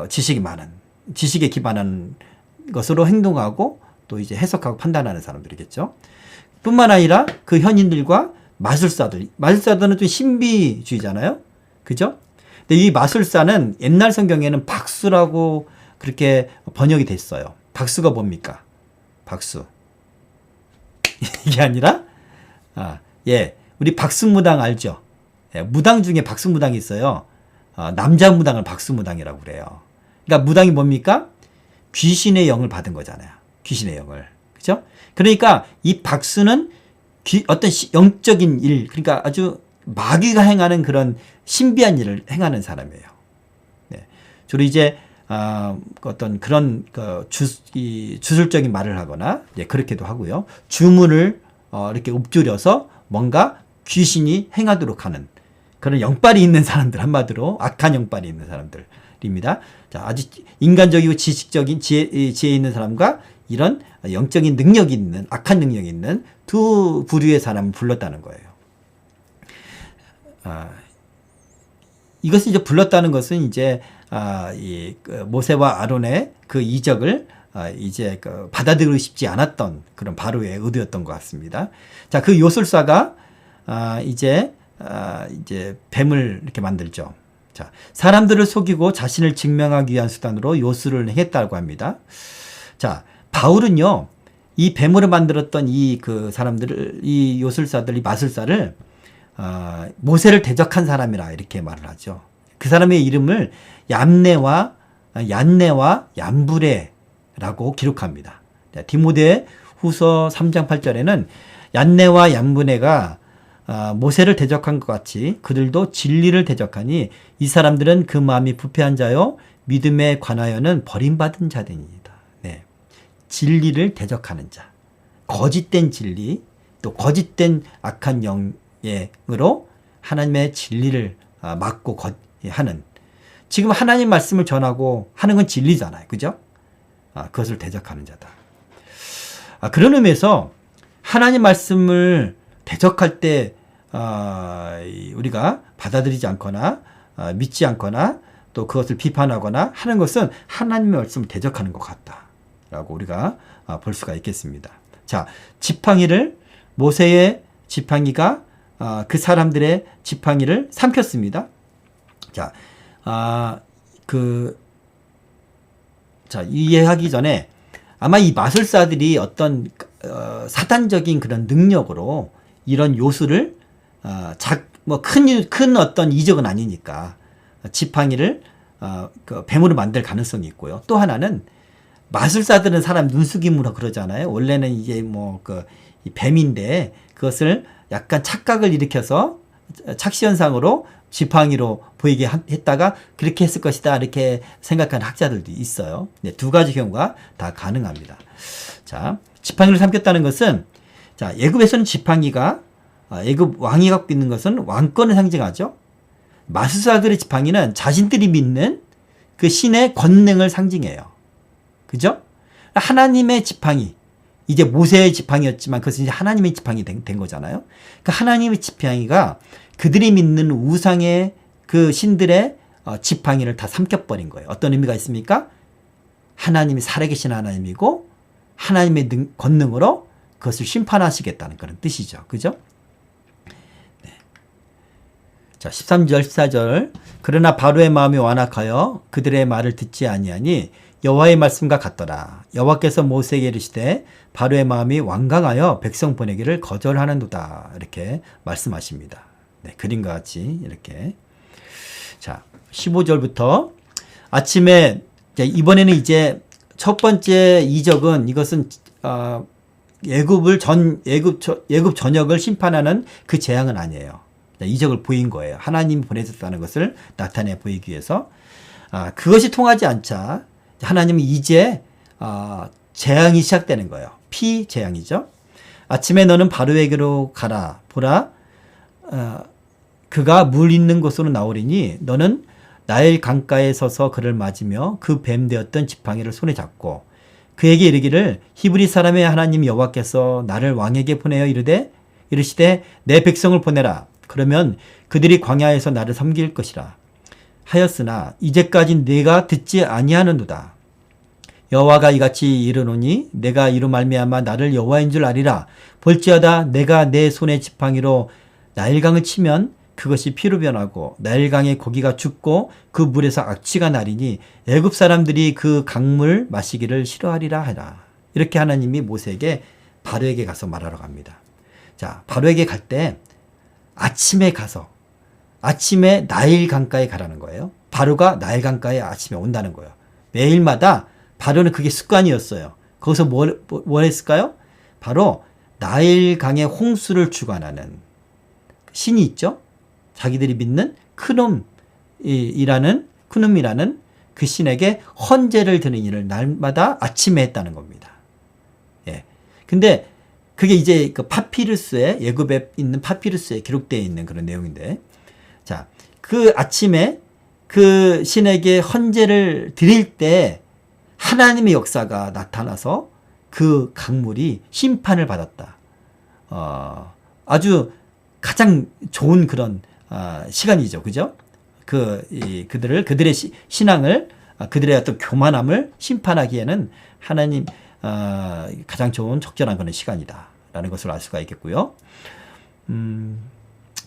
[SPEAKER 1] 지식이 많은, 지식에 기반한 것으로 행동하고 또 이제 해석하고 판단하는 사람들이겠죠. 뿐만 아니라 그 현인들과 마술사들은 좀 신비주의잖아요. 그죠? 근데 이 마술사는 옛날 성경에는 박수라고 그렇게 번역이 됐어요. 박수가 뭡니까? 박수. 이게 아니라, 예, 우리 박수무당 알죠? 예, 무당 중에 박수무당이 있어요. 남자 무당을 박수무당이라고 그래요. 그러니까 무당이 뭡니까? 귀신의 영을 받은 거잖아요. 귀신의 영을. 그죠? 그러니까 이 박수는 어떤 영적인 일, 그러니까 아주 마귀가 행하는 그런 신비한 일을 행하는 사람이에요. 네. 주로 이제 어떤 그런 주술적인 말을 하거나 이제 그렇게도 하고요. 주문을 이렇게 읊조려서 뭔가 귀신이 행하도록 하는 그런 영빨이 있는 사람들, 한마디로 악한 영빨이 있는 사람들입니다. 자, 아주 인간적이고 지식적인 지혜 있는 사람과 이런 영적인 능력이 있는, 악한 능력이 있는 두 부류의 사람을 불렀다는 거예요. 이것을 이제 불렀다는 것은 이제 모세와 아론의 그 이적을 이제 받아들이고 싶지 않았던 그런 바로의 의도였던 것 같습니다. 자, 그 요술사가 이제 뱀을 이렇게 만들죠. 자, 사람들을 속이고 자신을 증명하기 위한 수단으로 요술을 행했다고 합니다. 자, 바울은요, 이 뱀으로 만들었던 이 요술사들, 이 마술사를 모세를 대적한 사람이라 이렇게 말을 하죠. 그 사람의 이름을 얀네와 얀브레라고 기록합니다. 디모데 후서 3장 8절에는 얀네와 얀브레가 모세를 대적한 것 같이 그들도 진리를 대적하니 이 사람들은 그 마음이 부패한 자요 믿음에 관하여는 버림받은 자들이니이다. 네. 진리를 대적하는 자, 거짓된 진리, 또 거짓된 악한 영으로 하나님의 진리를 막고 하는, 지금 하나님 말씀을 전하고 하는 건 진리잖아요. 그죠? 그것을 대적하는 자다. 그런 의미에서 하나님 말씀을 대적할 때 우리가 받아들이지 않거나 믿지 않거나 또 그것을 비판하거나 하는 것은 하나님의 말씀을 대적하는 것 같다라고 우리가 볼 수가 있겠습니다. 자, 지팡이를 모세의 지팡이가 그 사람들의 지팡이를 삼켰습니다. 자, 이해하기 전에 아마 이 마술사들이 어떤 사단적인 그런 능력으로 이런 요술을 큰 어떤 이적은 아니니까 지팡이를 그 뱀으로 만들 가능성이 있고요. 또 하나는 마술사들은 사람 눈속임으로 그러잖아요. 원래는 이게 이 뱀인데 그것을 약간 착각을 일으켜서 착시현상으로 지팡이로 보이게 했다가 그렇게 했을 것이다 이렇게 생각하는 학자들도 있어요. 네, 두 가지 경우가 다 가능합니다. 자, 지팡이를 삼켰다는 것은 자, 애굽에서는 지팡이가 애굽 왕이 갖고 있는 것은 왕권을 상징하죠. 마술사들의 지팡이는 자신들이 믿는 그 신의 권능을 상징해요. 그죠? 하나님의 지팡이, 이제 모세의 지팡이였지만 그것은 이제 하나님의 지팡이 된 거잖아요. 그 하나님의 지팡이가 그들이 믿는 우상의 그 신들의 지팡이를 다 삼켜버린 거예요. 어떤 의미가 있습니까? 하나님이 살아계신 하나님이고 하나님의 권능으로 그것을 심판하시겠다는 그런 뜻이죠. 그죠? 네. 자, 13절, 14절. 그러나 바로의 마음이 완악하여 그들의 말을 듣지 아니하니 여호와의 말씀과 같더라. 여호와께서 모세에게 이르시되 바로의 마음이 완강하여 백성 보내기를 거절하는도다. 이렇게 말씀하십니다. 네, 그림과 같이 이렇게. 자, 15절부터 아침에 이번에는 이제 첫 번째 이적은 이것은 애굽 전역을 심판하는 그 재앙은 아니에요. 이적을 보인 거예요. 하나님이 보내셨다는 것을 나타내 보이기 위해서. 그것이 통하지 않자 하나님은 이제 재앙이 시작되는 거예요. 피재앙이죠. 아침에 너는 바로에게로 가라. 보라, 그가 물 있는 곳으로 나오리니 너는 나일 강가에 서서 그를 맞으며 그 뱀 되었던 지팡이를 손에 잡고 그에게 이르기를 히브리 사람의 하나님 여호와께서 나를 왕에게 보내어 이르시되 내 백성을 보내라. 그러면 그들이 광야에서 나를 섬길 것이라 하였으나 이제까지 내가 듣지 아니하는도다. 여호와가 이같이 이르노니 내가 이로 말미암아 나를 여호와인 줄 아리라. 볼지어다 내가 내 손의 지팡이로 나일강을 치면 그것이 피로 변하고 나일강의 고기가 죽고 그 물에서 악취가 나리니 애굽 사람들이 그 강물 마시기를 싫어하리라 하라. 이렇게 하나님이 모세에게 바로에게 가서 말하러 갑니다. 자, 바로에게 갈 때 아침에 가서 아침에 나일 강가에 가라는 거예요. 바로가 나일 강가에 아침에 온다는 거예요. 매일마다 바로는 그게 습관이었어요. 거기서 뭘 했을까요? 바로 나일 강의 홍수를 주관하는 신이 있죠. 자기들이 믿는 크눔이라는 그 신에게 헌제를 드는 일을 날마다 아침에 했다는 겁니다. 예. 근데 그게 이제 그 파피루스에 애굽에 있는 파피루스에 기록되어 있는 그런 내용인데, 자, 그 아침에 그 신에게 헌제를 드릴 때 하나님의 역사가 나타나서 그 강물이 심판을 받았다. 아주 가장 좋은 그런 시간이죠, 그죠? 그들의 신앙을, 그들의 어떤 교만함을 심판하기에는 하나님 가장 좋은 적절한 그런 시간이다라는 것을 알 수가 있겠고요.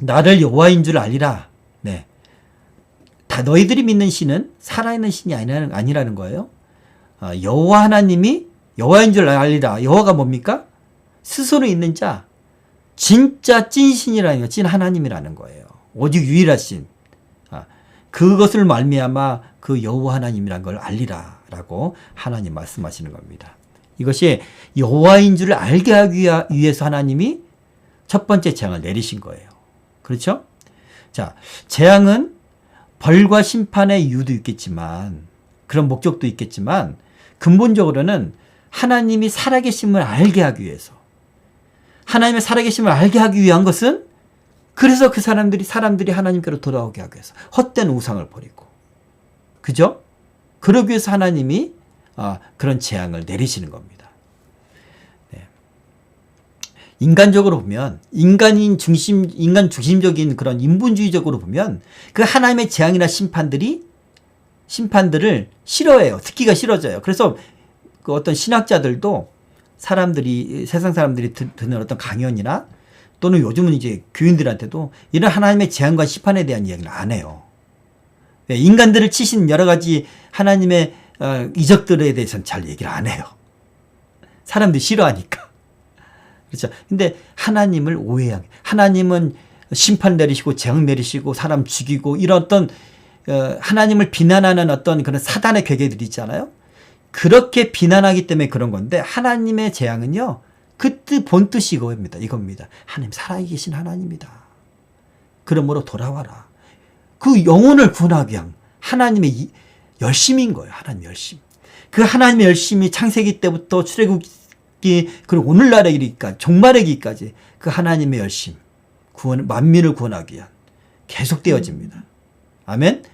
[SPEAKER 1] 나를 여호와인 줄 알리라. 네, 다 너희들이 믿는 신은 살아있는 신이 아니라는 거예요. 여호와 하나님이 여호와인 줄 알리라. 여호와가 뭡니까? 스스로 있는 자, 진짜 찐신이라는 거, 찐 하나님이라는 거예요. 오직 유일하신 그것을 말미암아 그 여호와 하나님이란 걸 알리라라고 하나님 말씀하시는 겁니다. 이것이 여호와인 줄을 알게 하기 위해서 하나님이 첫 번째 재앙을 내리신 거예요. 그렇죠? 자, 재앙은 벌과 심판의 이유도 있겠지만, 그런 목적도 있겠지만, 근본적으로는 하나님이 살아계심을 알게 하기 위해서, 하나님의 살아계심을 알게 하기 위한 것은, 그래서 그 사람들이 하나님께로 돌아오게 하기 위해서 헛된 우상을 버리고, 그죠? 그러기 위해서 하나님이 그런 재앙을 내리시는 겁니다. 네. 인간적으로 보면 인간 중심적인 그런 인본주의적으로 보면 그 하나님의 재앙이나 심판들을 싫어해요. 듣기가 싫어져요. 그래서 그 어떤 신학자들도 세상 사람들이 듣는 어떤 강연이나 또는 요즘은 이제 교인들한테도 이런 하나님의 재앙과 심판에 대한 이야기를 안 해요. 인간들을 치신 여러 가지 하나님의 이적들에 대해서는 잘 얘기를 안 해요. 사람들이 싫어하니까. 그렇죠. 근데 하나님을 오해하게. 하나님은 심판 내리시고 재앙 내리시고 사람 죽이고 이런 어떤 하나님을 비난하는 어떤 그런 사단의 괴계들이 있잖아요. 그렇게 비난하기 때문에 그런 건데 하나님의 재앙은요. 그 본 뜻이 이겁니다. 하나님 살아계신 하나님이다. 그러므로 돌아와라. 그 영혼을 구원하기 위한 하나님의 열심인 거예요. 하나님 열심. 그 하나님의 열심이 창세기 때부터 출애굽기 그리고 오늘날에 이르기까지 종말의 기까지 그 하나님의 열심 만민을 구원하기 위한 계속되어집니다. 아멘.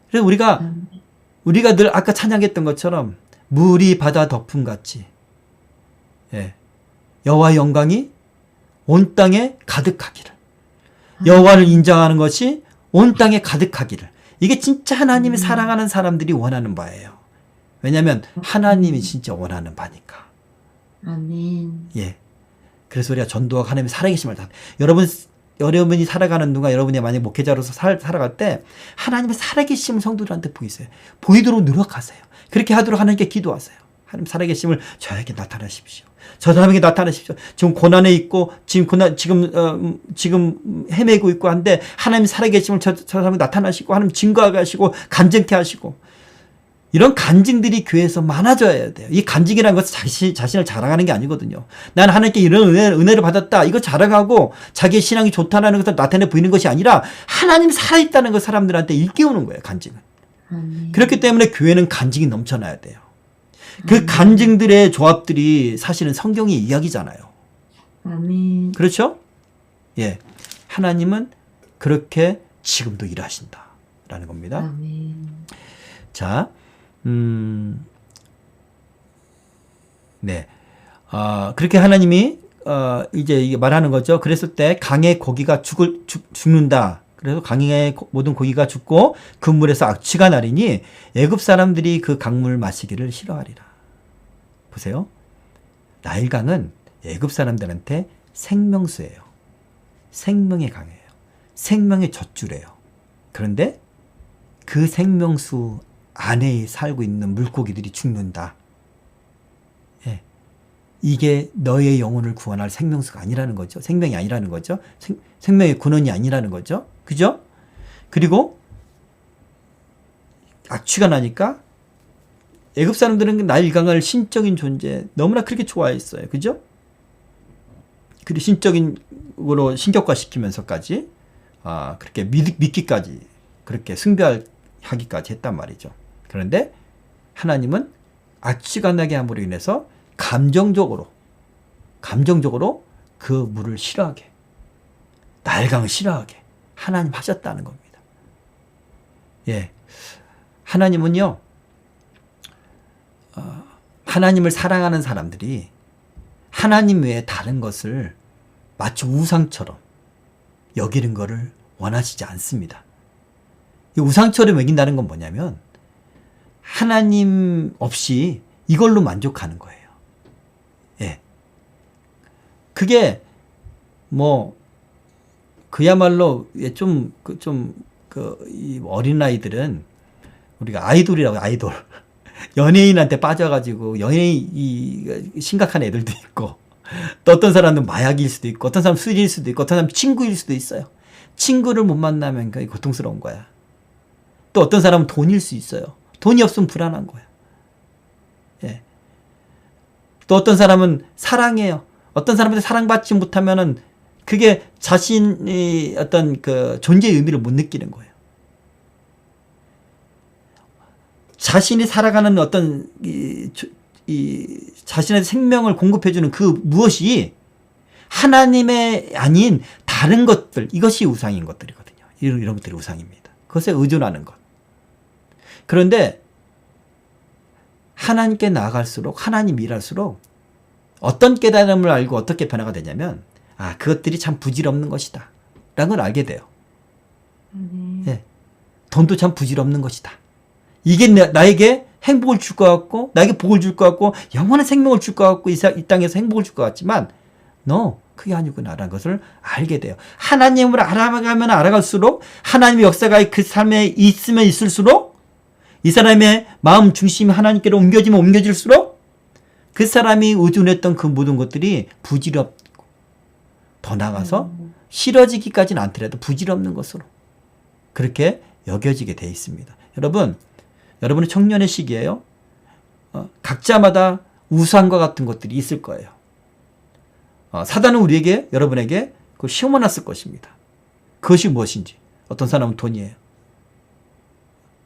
[SPEAKER 1] 그래서 우리가 늘 아까 찬양했던 것처럼 물이 바다 덮음 같이 여호와의 영광이 온 땅에 가득하기를. 여호와를 인정하는 것이 온 땅에 가득하기를. 이게 진짜 하나님이 사랑하는 사람들이 원하는 바예요. 왜냐하면 하나님이 진짜 원하는 바니까.
[SPEAKER 2] 아멘.
[SPEAKER 1] 예. 그래서 우리가 전도하고 하나님의 살아계심을 다. 여러분이 살아가는 동안 여러분이 만약 목회자로서 살아갈 때 하나님의 살아계심을 성도들한테 보이세요. 보이도록 노력하세요. 그렇게 하도록 하나님께 기도하세요. 하나님 살아계심을 저에게 나타나십시오. 저 사람에게 나타나십시오. 지금 고난에 있고 지금 헤매고 있고 한데 하나님 살아계심을 저 사람에게 나타나시고 하나님 증거하게 하시고 간증케 하시고 이런 간증들이 교회에서 많아져야 돼요. 이 간증이라는 것은 자신을 자랑하는 게 아니거든요. 난 하나님께 이런 은혜를 받았다. 이거 자랑하고 자기의 신앙이 좋다는 것을 나타내 보이는 것이 아니라 하나님 살아있다는 걸 사람들한테 일깨우는 거예요. 간증은. 그렇기 때문에 교회는 간증이 넘쳐나야 돼요. 그 간증들의 조합들이 사실은 성경의 이야기잖아요.
[SPEAKER 2] 아멘.
[SPEAKER 1] 그렇죠? 예. 하나님은 그렇게 지금도 일하신다라는 겁니다.
[SPEAKER 2] 아멘.
[SPEAKER 1] 자, 네. 그렇게 하나님이, 이제 이게 말하는 거죠. 그랬을 때 강의 고기가 죽는다. 그래서 강의 모든 고기가 죽고 그 물에서 악취가 나리니 애굽 사람들이 그 강물 마시기를 싫어하리라. 보세요. 나일강은 애굽 사람들한테 생명수예요. 생명의 강이에요. 생명의 젖줄이에요. 그런데 그 생명수 안에 살고 있는 물고기들이 죽는다. 예. 이게 너의 영혼을 구원할 생명수가 아니라는 거죠. 생명이 아니라는 거죠. 생명의 근원이 아니라는 거죠. 그죠? 그리고 악취가 나니까 애굽 사람들은 나일강을 신적인 존재 너무나 그렇게 좋아했어요. 그죠? 그리고 신적인으로 신격화시키면서까지 그렇게 믿기까지 그렇게 숭배하기까지 했단 말이죠. 그런데 하나님은 악취가 나게 함으로 인해서 감정적으로 그 물을 싫어하게, 나일강을 싫어하게 하나님 하셨다는 겁니다. 예. 하나님은요, 하나님을 사랑하는 사람들이 하나님 외에 다른 것을 마치 우상처럼 여기는 것을 원하시지 않습니다. 이 우상처럼 여긴다는 건 뭐냐면 하나님 없이 이걸로 만족하는 거예요. 예. 그게 그야말로 이 어린아이들은 우리가 아이돌이라고 아이돌. 연예인한테 빠져가지고 심각한 애들도 있고 또 어떤 사람은 마약일 수도 있고 어떤 사람은 술일 수도 있고 어떤 사람은 친구일 수도 있어요. 친구를 못 만나면 그게 고통스러운 거야. 또 어떤 사람은 돈일 수 있어요. 돈이 없으면 불안한 거야. 예. 또 어떤 사람은 사랑해요. 어떤 사람한테 사랑받지 못하면은 그게 자신의 어떤 그 존재의 의미를 못 느끼는 거예요. 자신이 살아가는 어떤 자신의 생명을 공급해주는 그 무엇이 하나님의 아닌 다른 것들, 이것이 우상인 것들이거든요. 이런 것들이 우상입니다. 그것에 의존하는 것. 그런데 하나님께 나아갈수록, 하나님 일할수록 어떤 깨달음을 알고 어떻게 변화가 되냐면 그것들이 참 부질없는 것이다 라는 걸 알게 돼요.
[SPEAKER 2] 아멘.
[SPEAKER 1] 예. 돈도 참 부질없는 것이다. 이게 나에게 행복을 줄 것 같고 나에게 복을 줄 것 같고 영원한 생명을 줄 것 같고 이 땅에서 행복을 줄 것 같지만 그게 아니구나라는 것을 알게 돼요. 하나님을 알아가면 알아갈수록 하나님의 역사가 그 삶에 있으면 있을수록 이 사람의 마음 중심이 하나님께로 옮겨지면 옮겨질수록 그 사람이 의존했던 그 모든 것들이 부질없고 더 나아가서 싫어지기까지는 않더라도 부질없는 것으로 그렇게 여겨지게 돼 있습니다. 여러분의 청년의 시기에요. 각자마다 우상과 같은 것들이 있을 거예요. 사단은 여러분에게 그걸 심어놨을 것입니다. 그것이 무엇인지. 어떤 사람은 돈이에요.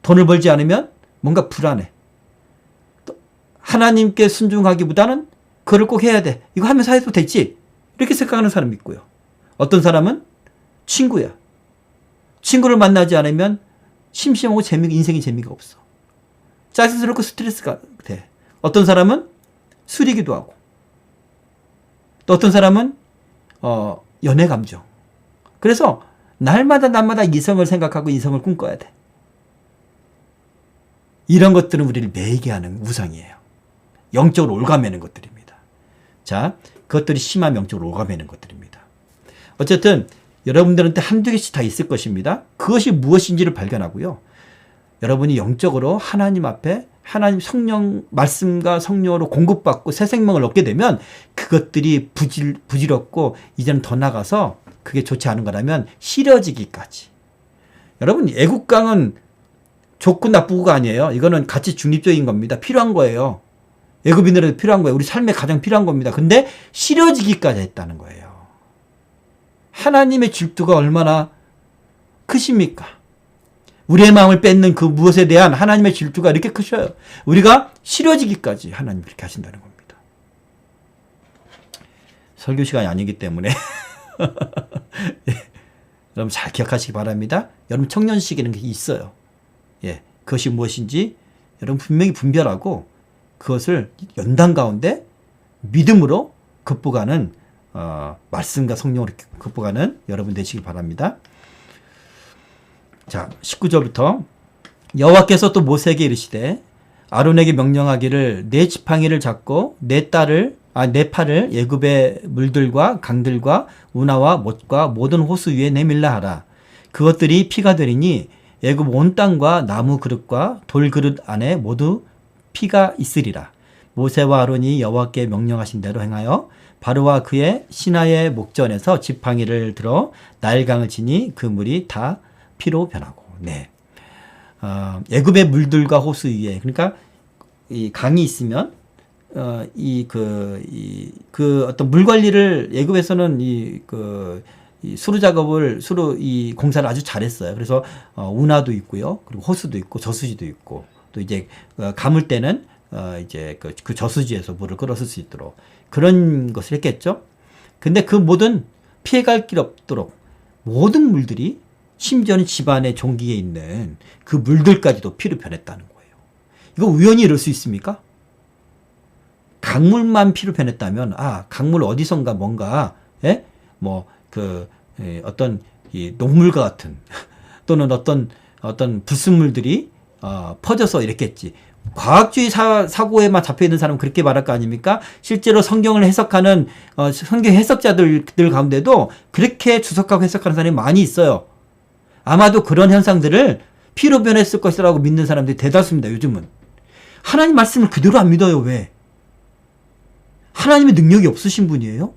[SPEAKER 1] 돈을 벌지 않으면 뭔가 불안해. 또 하나님께 순종하기보다는 그걸 꼭 해야 돼. 이거 하면서 해도 되지. 이렇게 생각하는 사람이 있고요. 어떤 사람은 친구야. 친구를 만나지 않으면 심심하고 인생이 재미가 없어. 짜증스럽고 스트레스가 돼. 어떤 사람은 술이기도 하고. 또 어떤 사람은 연애 감정. 그래서 날마다 이성을 생각하고 이성을 꿈꿔야 돼. 이런 것들은 우리를 매이게 하는 우상이에요. 영적으로 올가매는 것들입니다. 자, 그것들이 심한 영적으로 올가매는 것들입니다. 어쨌든 여러분들한테 한두 개씩 다 있을 것입니다. 그것이 무엇인지를 발견하고요. 여러분이 영적으로 하나님 앞에 하나님 성령 말씀과 성령으로 공급받고 새 생명을 얻게 되면 그것들이 부질없고 이제는 더 나가서 그게 좋지 않은 거라면 싫어지기까지. 여러분 애국강은 좋고 나쁘고가 아니에요. 이거는 가치 중립적인 겁니다. 필요한 거예요. 애국인들에게 필요한 거예요. 우리 삶에 가장 필요한 겁니다. 근데 싫어지기까지 했다는 거예요. 하나님의 질투가 얼마나 크십니까? 우리의 마음을 뺏는 그 무엇에 대한 하나님의 질투가 이렇게 크셔요. 우리가 싫어지기까지 하나님 그렇게 하신다는 겁니다. 설교 시간이 아니기 때문에 여러분 잘 기억하시기 바랍니다. 여러분 청년 시기는 게 있어요. 그것이 무엇인지 여러분 분명히 분별하고 그것을 연단 가운데 믿음으로 극복하는 말씀과 성령으로 극복하는 여러분 되시기 바랍니다. 자, 19절부터 여호와께서 또 모세에게 이르시되 아론에게 명령하기를 내 지팡이를 잡고 내 팔을 애굽의 물들과 강들과 운하와 못과 모든 호수 위에 내밀라 하라. 그것들이 피가 되리니 애굽 온 땅과 나무 그릇과 돌 그릇 안에 모두 피가 있으리라. 모세와 아론이 여호와께 명령하신 대로 행하여 바로와 그의 신하의 목전에서 지팡이를 들어 나일강을 치니 그 물이 다 피로 변하고. 애굽의 물들과 호수 위에, 그러니까 이 강이 있으면 어떤 물 관리를 애굽에서는 이 수로 작업을 이 공사를 아주 잘했어요. 그래서 운하도 있고요, 그리고 호수도 있고 저수지도 있고, 또 이제 감을 때는 이제 그 저수지에서 물을 끌어쓸 수 있도록 그런 것을 했겠죠. 근데 그 모든 피해갈 길 없도록 모든 물들이 심지어는 집안의 종기에 있는 그 물들까지도 피로 변했다는 거예요. 이거 우연히 이럴 수 있습니까? 강물만 피로 변했다면 강물 어디선가 뭔가 어떤 이 녹물과 같은 또는 어떤 불순물들이 퍼져서 이랬겠지. 과학주의 사고에만 잡혀있는 사람은 그렇게 말할 거 아닙니까? 실제로 성경을 해석하는 성경 해석자들 가운데도 그렇게 주석하고 해석하는 사람이 많이 있어요. 아마도 그런 현상들을 피로 변했을 것이라고 믿는 사람들이 대다수입니다. 요즘은 하나님 말씀을 그대로 안 믿어요. 왜? 하나님의 능력이 없으신 분이에요?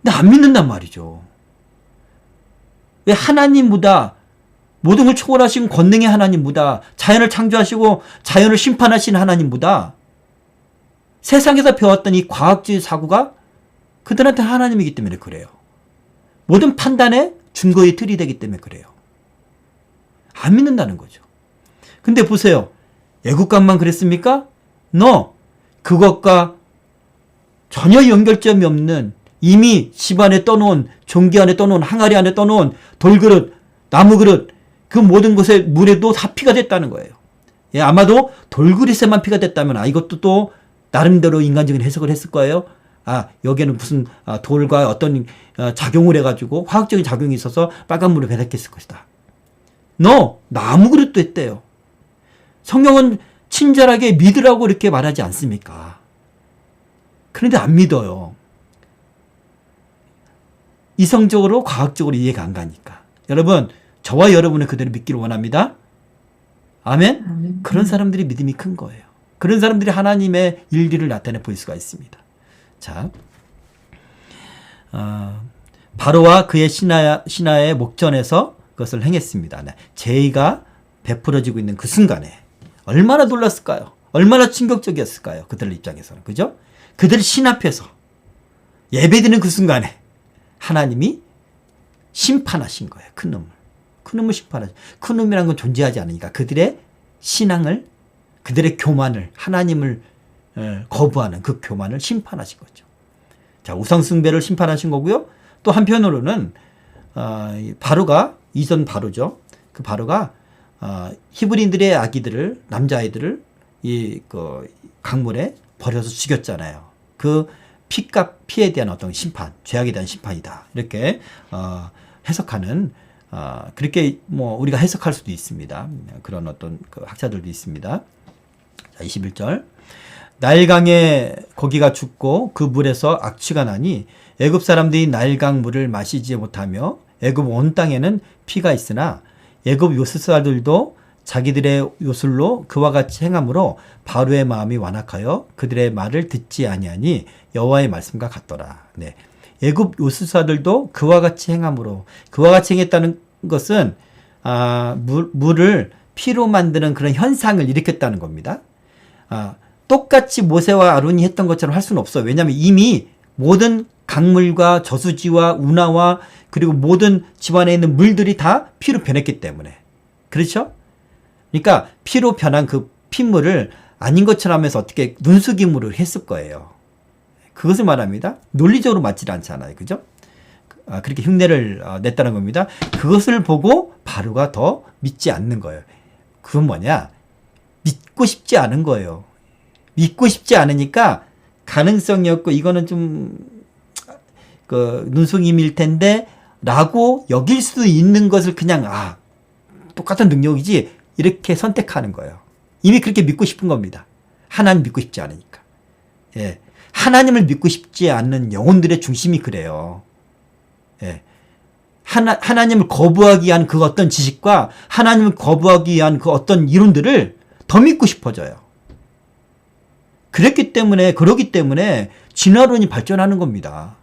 [SPEAKER 1] 근데 안 믿는단 말이죠. 왜? 하나님보다, 모든 걸 초월하신 권능의 하나님보다, 자연을 창조하시고 자연을 심판하신 하나님보다 세상에서 배웠던 이 과학주의 사고가 그들한테 하나님이기 때문에 그래요. 모든 판단의 증거의 틀이 되기 때문에 그래요. 안 믿는다는 거죠. 근데 보세요. 애국강만 그랬습니까? 그것과 전혀 연결점이 없는, 이미 집안에 떠놓은, 종기 안에 떠놓은, 항아리 안에 떠놓은 돌그릇, 나무그릇, 그 모든 것에 물에도 다 피가 됐다는 거예요. 아마도 돌그릇에만 피가 됐다면 이것도 또 나름대로 인간적인 해석을 했을 거예요. 여기에는 무슨 돌과 어떤 작용을 해가지고 화학적인 작용이 있어서 빨간 물을 배색했을 것이다. 나무 그릇도 했대요. 성경은 친절하게 믿으라고 이렇게 말하지 않습니까? 그런데 안 믿어요. 이성적으로 과학적으로 이해가 안 가니까. 여러분, 저와 여러분은 그대로 믿기를 원합니다. 아멘?
[SPEAKER 2] 아멘.
[SPEAKER 1] 그런 사람들이 믿음이 큰 거예요. 그런 사람들이 하나님의 일기를 나타내 보일 수가 있습니다. 자, 바로와 그의 신하의 목전에서 그것을 행했습니다. 제의가 베풀어지고 있는 그 순간에 얼마나 놀랐을까요? 얼마나 충격적이었을까요? 그들 입장에서는. 그죠? 그들 신 앞에서 예배드리는 그 순간에 하나님이 심판하신 거예요. 큰 놈을. 큰 놈을 심판하신. 큰 놈이라는 건 존재하지 않으니까 그들의 신앙을, 그들의 교만을, 하나님을 거부하는 그 교만을 심판하신 거죠. 자, 우상숭배를 심판하신 거고요. 또 한편으로는 바로가, 이전 바로죠. 그 바로가 히브리인들의 아기들을, 남자아이들을 그 강물에 버려서 죽였잖아요. 그 피에 대한 어떤 심판, 죄악에 대한 심판이다. 이렇게 해석하는, 그렇게 뭐 우리가 해석할 수도 있습니다. 그런 어떤 그 학자들도 있습니다. 자, 21절. 나일강에 고기가 죽고 그 물에서 악취가 나니 애굽 사람들이 나일강 물을 마시지 못하며 애굽 온 땅에는 피가 있으나 애굽 요술사들도 자기들의 요술로 그와 같이 행함으로 바로의 마음이 완악하여 그들의 말을 듣지 아니하니 여호와의 말씀과 같더라. 네. 애굽 요술사들도 그와 같이 행함으로, 그와 같이 행했다는 것은 물을 피로 만드는 그런 현상을 일으켰다는 겁니다. 똑같이 모세와 아론이 했던 것처럼 할 수는 없어요. 왜냐하면 이미 모든 강물과 저수지와 운하와 그리고 모든 집안에 있는 물들이 다 피로 변했기 때문에. 그렇죠? 그러니까 피로 변한 그 핏물을 아닌 것처럼 하면서 어떻게 눈속임으로 했을 거예요. 그것을 말합니다. 논리적으로 맞지 않잖아요. 그죠? 그렇게 흉내를 냈다는 겁니다. 그것을 보고 바로가 더 믿지 않는 거예요. 그건 뭐냐? 믿고 싶지 않은 거예요. 믿고 싶지 않으니까 가능성이 없고 이거는 좀 눈속임일 텐데 라고 여길 수 있는 것을 그냥 똑같은 능력이지 이렇게 선택하는 거예요. 이미 그렇게 믿고 싶은 겁니다. 하나님 믿고 싶지 않으니까. 예. 하나님을 믿고 싶지 않는 영혼들의 중심이 그래요. 예. 하나님을 거부하기 위한 그 어떤 지식과 하나님을 거부하기 위한 그 어떤 이론들을 더 믿고 싶어져요. 그렇기 때문에 진화론이 발전하는 겁니다.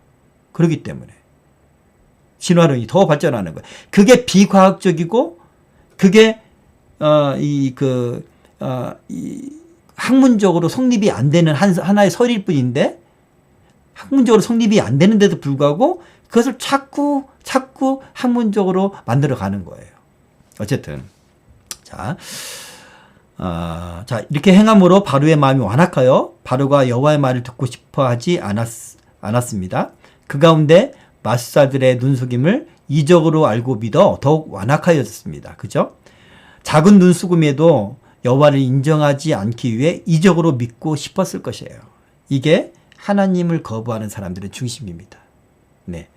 [SPEAKER 1] 그렇기 때문에. 진화론이 더 발전하는 거예요. 그게 비과학적이고, 그게, 학문적으로 성립이 안 되는 하나의 설일 뿐인데, 학문적으로 성립이 안 되는데도 불구하고, 그것을 자꾸 학문적으로 만들어 가는 거예요. 어쨌든. 자, 이렇게 행함으로 바로의 마음이 완악하여 바로가 여호와의 말을 듣고 싶어 하지 않았습니다. 그 가운데 마술사들의 눈속임을 이적으로 알고 믿어 더욱 완악하여졌습니다. 그죠? 작은 눈속임에도 여호와를 인정하지 않기 위해 이적으로 믿고 싶었을 것이에요. 이게 하나님을 거부하는 사람들의 중심입니다. 네.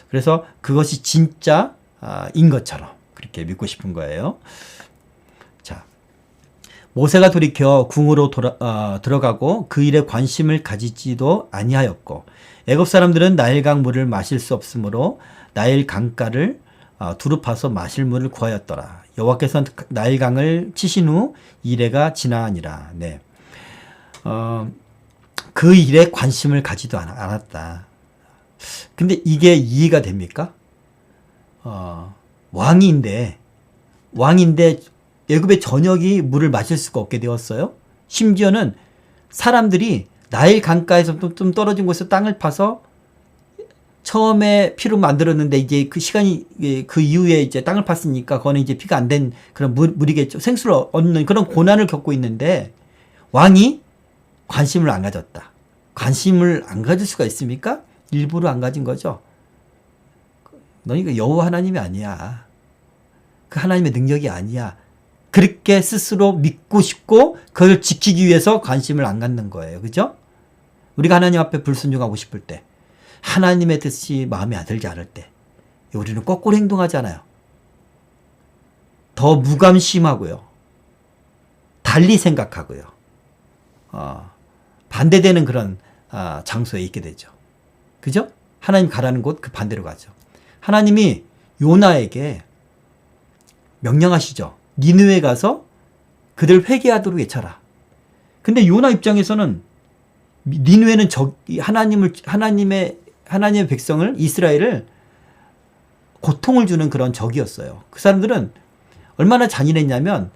[SPEAKER 1] 그래서 그것이 진짜인 것처럼 그렇게 믿고 싶은 거예요. 자, 모세가 돌이켜 궁으로 들어가고 그 일에 관심을 가지지도 아니하였고 애굽 사람들은 나일강 물을 마실 수 없으므로 나일 강가를 두루 파서 마실 물을 구하였더라. 여호와께서는 나일강을 치신 후 이래가 지나니라. 네. 그 일에 관심을 가지도 않았다. 근데 이게 이해가 됩니까? 왕인데 애굽의 전역이 물을 마실 수가 없게 되었어요. 심지어는 사람들이 나일 강가에서 좀 떨어진 곳에서 땅을 파서 처음에 피로 만들었는데 이제 그 시간이 그 이후에 이제 땅을 팠으니까 그거는 이제 피가 안 된 그런 물이겠죠. 생수를 얻는 그런 고난을 겪고 있는데 왕이 관심을 안 가졌다. 관심을 안 가질 수가 있습니까? 일부러 안 가진 거죠. 너희가 여호와 하나님이 아니야. 그 하나님의 능력이 아니야. 그렇게 스스로 믿고 싶고 그걸 지키기 위해서 관심을 안 갖는 거예요. 그죠? 우리가 하나님 앞에 불순종하고 싶을 때, 하나님의 뜻이 마음에 안 들지 않을 때 우리는 거꾸로 행동하잖아요. 더 무관심하고요. 달리 생각하고요. 반대되는 그런 장소에 있게 되죠. 그죠? 하나님 가라는 곳 그 반대로 가죠. 하나님이 요나에게 명령하시죠. 니느웨 가서 그들 회개하도록 외쳐라. 근데 요나 입장에서는 니느웨는 하나님의 백성을, 이스라엘을 고통을 주는 그런 적이었어요. 그 사람들은 얼마나 잔인했냐면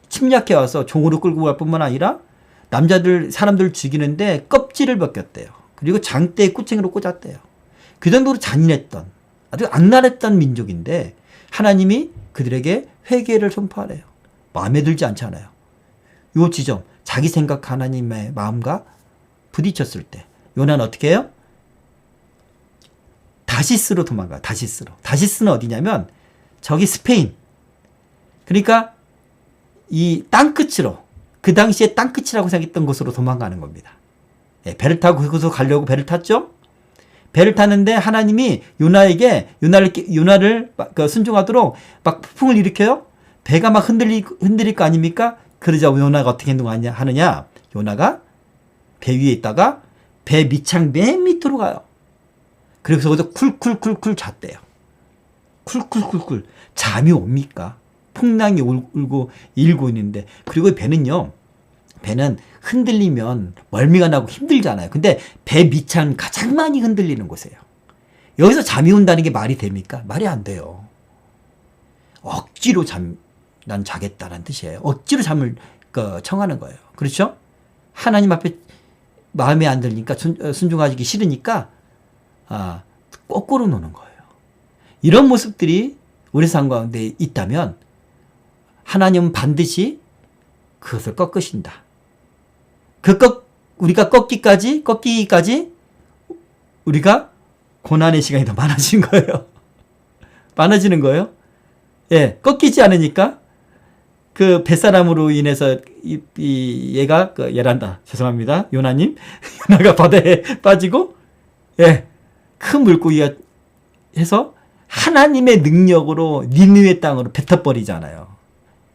[SPEAKER 1] 침략해 와서 종으로 끌고 갈 뿐만 아니라 사람들 죽이는데 껍질을 벗겼대요. 그리고 장대에 꾸챙이로 꽂았대요. 그 정도로 잔인했던, 아주 악랄했던 민족인데 하나님이 그들에게 회개를 선포하래요. 마음에 들지 않잖아요. 요 지점, 자기 생각 하나님의 마음과 부딪혔을 때 요나는 어떻게 해요? 다시스로 도망가요. 다시스로. 다시스는 어디냐면 저기 스페인. 그러니까 이 땅끝으로, 그 당시에 땅끝이라고 생각했던 곳으로 도망가는 겁니다. 배를 타고 그곳으로 가려고 배를 탔죠. 배를 탔는데 하나님이 요나를 순종하도록 막 폭풍을 일으켜요. 배가 막 흔들릴 거 아닙니까? 그러자 요나가 어떻게 하느냐? 요나가 배 위에 있다가 배 밑창 맨 밑으로 가요. 그래서 거기서 쿨쿨쿨쿨 잤대요. 쿨쿨쿨쿨. 잠이 옵니까? 풍랑이 일고 있는데. 그리고 배는 흔들리면 멀미가 나고 힘들잖아요. 근데 배 밑창 가장 많이 흔들리는 곳이에요. 여기서 잠이 온다는 게 말이 됩니까? 말이 안 돼요. 억지로 난 자겠다는 뜻이에요. 억지로 잠을 청하는 거예요. 그렇죠? 하나님 앞에 마음에 안 들니까 순종하기 싫으니까 거꾸로 노는 거예요. 이런 모습들이 우리 삶 가운데 있다면 하나님은 반드시 그것을 꺾으신다. 우리가 꺾기까지 우리가 고난의 시간이 더 많아지는 거예요. 많아지는 거예요. 예, 꺾이지 않으니까 그 뱃사람으로 인해서 얘란다. 죄송합니다. 요나님. 요나가 바다에 빠지고, 예, 큰 물고기가 해서 하나님의 능력으로 니느웨 땅으로 뱉어버리잖아요.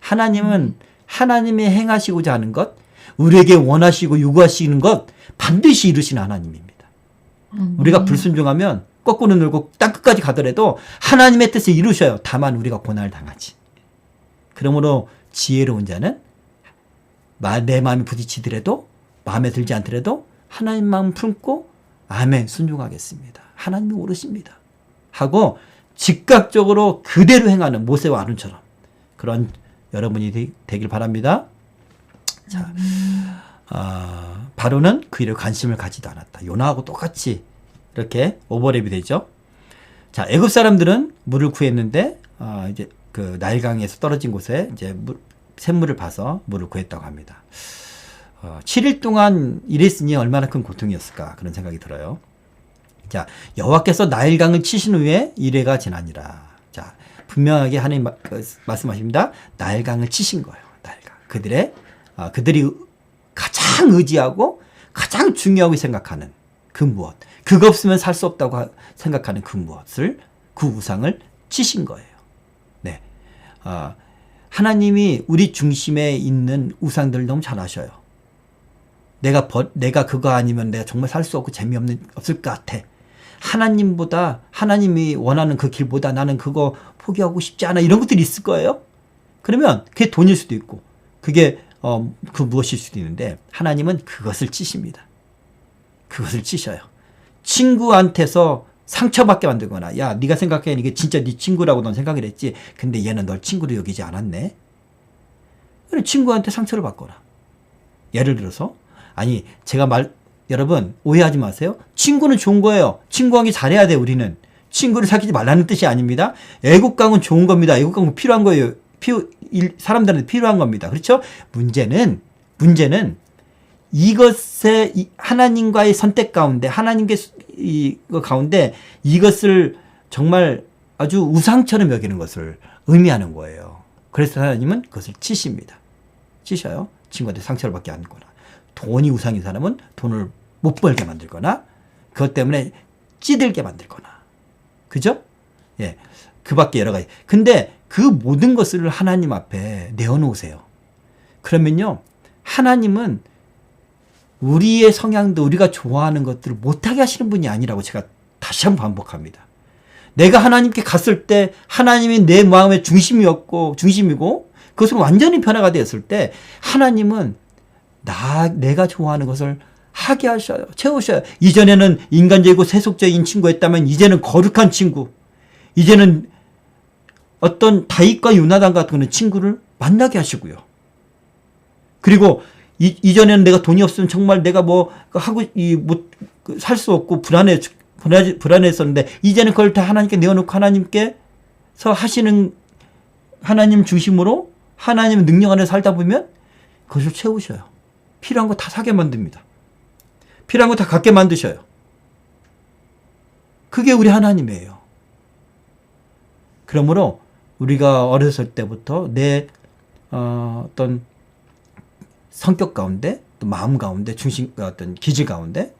[SPEAKER 1] 하나님은 하나님의 행하시고자 하는 것, 우리에게 원하시고 요구하시는 것 반드시 이루시는 하나님입니다. 우리가 불순종하면 거꾸로 놀고 땅끝까지 가더라도 하나님의 뜻을 이루셔요. 다만 우리가 고난을 당하지. 그러므로 지혜로운 자는 내 마음이 부딪히더라도, 마음에 들지 않더라도 하나님 마음 품고 아멘 순종하겠습니다. 하나님이 오르십니다. 하고 즉각적으로 그대로 행하는 모세와 아론처럼 그런 여러분이 되길 바랍니다. 자, 바로는 그 일에 관심을 가지도 않았다. 요나하고 똑같이 이렇게 오버랩이 되죠. 자, 애굽 사람들은 물을 구했는데 이제 그 나일강에서 떨어진 곳에 이제 샘물을 봐서 물을 구했다고 합니다. 7일 동안 일했으니 얼마나 큰 고통이었을까 그런 생각이 들어요. 자, 여호와께서 나일강을 치신 후에 이래가 지나니라. 자, 분명하게 하나님 말씀하십니다. 나일강을 치신 거예요. 나일강. 그들이 가장 의지하고 가장 중요하게 생각하는 그 무엇, 그거 없으면 살 수 없다고 생각하는 그 무엇을, 그 우상을 치신 거예요. 네, 하나님이 우리 중심에 있는 우상들을 너무 잘 아셔요. 내가 그거 아니면 내가 정말 살 수 없고 없을 것 같아. 하나님이 원하는 그 길보다 나는 그거 포기하고 싶지 않아. 이런 것들이 있을 거예요. 그러면 그게 돈일 수도 있고, 그게 그 무엇일 수도 있는데, 하나님은 그것을 치십니다. 그것을 치셔요. 친구한테서 상처받게 만들거나, 야, 네가 생각해, 이게 진짜 네 친구라고 넌 생각을 했지. 근데 얘는 널 친구로 여기지 않았네. 친구한테 상처를 받거나. 예를 들어서, 여러분 오해하지 마세요. 친구는 좋은 거예요. 친구하기 잘해야 돼. 우리는 친구를 사귀지 말라는 뜻이 아닙니다. 애국강은 좋은 겁니다. 애국강은 필요한 거예요. 사람들한테 필요한 겁니다. 그렇죠? 문제는 이것에 하나님과의 선택 가운데, 하나님께 가운데 이것을 정말 아주 우상처럼 여기는 것을 의미하는 거예요. 그래서 하나님은 그것을 치십니다. 치셔요. 친구한테 상처를 받게 하거나, 돈이 우상인 사람은 돈을 못 벌게 만들거나, 그것 때문에 찌들게 만들거나. 그죠? 예. 그 밖에 여러 가지. 근데 그 모든 것을 하나님 앞에 내어놓으세요. 그러면요, 하나님은 우리의 성향도 우리가 좋아하는 것들을 못하게 하시는 분이 아니라고 제가 다시 한번 반복합니다. 내가 하나님께 갔을 때 하나님이 내 마음의 중심이고 그것으로 완전히 변화가 되었을 때 하나님은 내가 좋아하는 것을 하게 하셔요. 채우셔요. 이전에는 인간적이고 세속적인 친구였다면 이제는 거룩한 친구, 이제는 어떤 다윗과 요나단 같은 친구를 만나게 하시고요. 그리고 이전에는 내가 돈이 없으면 정말 내가 뭐 하고 살 수 없고 불안했었는데 이제는 그걸 다 하나님께 내어놓고 하나님께서 하시는 하나님 중심으로 하나님의 능력 안에 살다 보면 그것을 채우셔요. 필요한 거 다 사게 만듭니다. 필요한 거 다 갖게 만드셔요. 그게 우리 하나님이에요. 그러므로 우리가 어렸을 때부터 내 어떤 성격 가운데, 또 마음 가운데, 중심 어떤 기질 가운데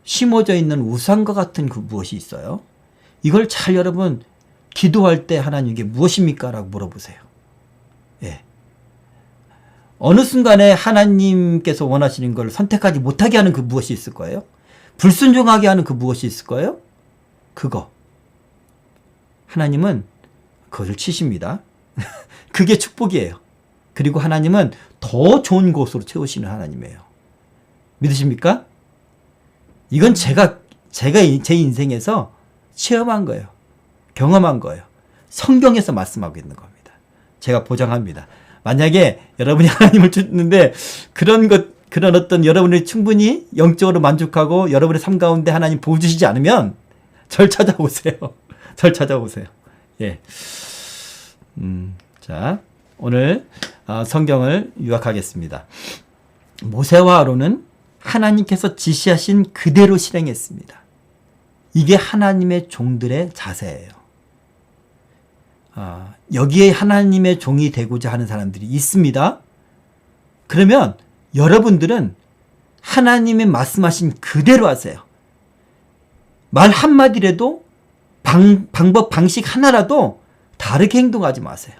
[SPEAKER 1] 심어져 있는 우상과 같은 그 무엇이 있어요. 이걸 잘 여러분 기도할 때 하나님께 무엇입니까? 라고 물어보세요. 예. 어느 순간에 하나님께서 원하시는 걸 선택하지 못하게 하는 그 무엇이 있을 거예요? 불순종하게 하는 그 무엇이 있을 거예요? 그거. 하나님은 그것을 치십니다. 그게 축복이에요. 그리고 하나님은 더 좋은 곳으로 채우시는 하나님이에요. 믿으십니까? 이건 제가 제 인생에서 체험한 거예요. 경험한 거예요. 성경에서 말씀하고 있는 겁니다. 제가 보장합니다. 만약에 여러분이 하나님을 찾는데 그런 어떤 여러분이 충분히 영적으로 만족하고 여러분의 삶 가운데 하나님 보여주시지 않으면 절 찾아오세요. 절 찾아오세요. 예. 자, 오늘 성경을 요약하겠습니다. 모세와 아론은 하나님께서 지시하신 그대로 실행했습니다. 이게 하나님의 종들의 자세예요. 여기에 하나님의 종이 되고자 하는 사람들이 있습니다. 그러면 여러분들은 하나님의 말씀하신 그대로 하세요. 말 한마디라도 방법, 방식 하나라도 다르게 행동하지 마세요.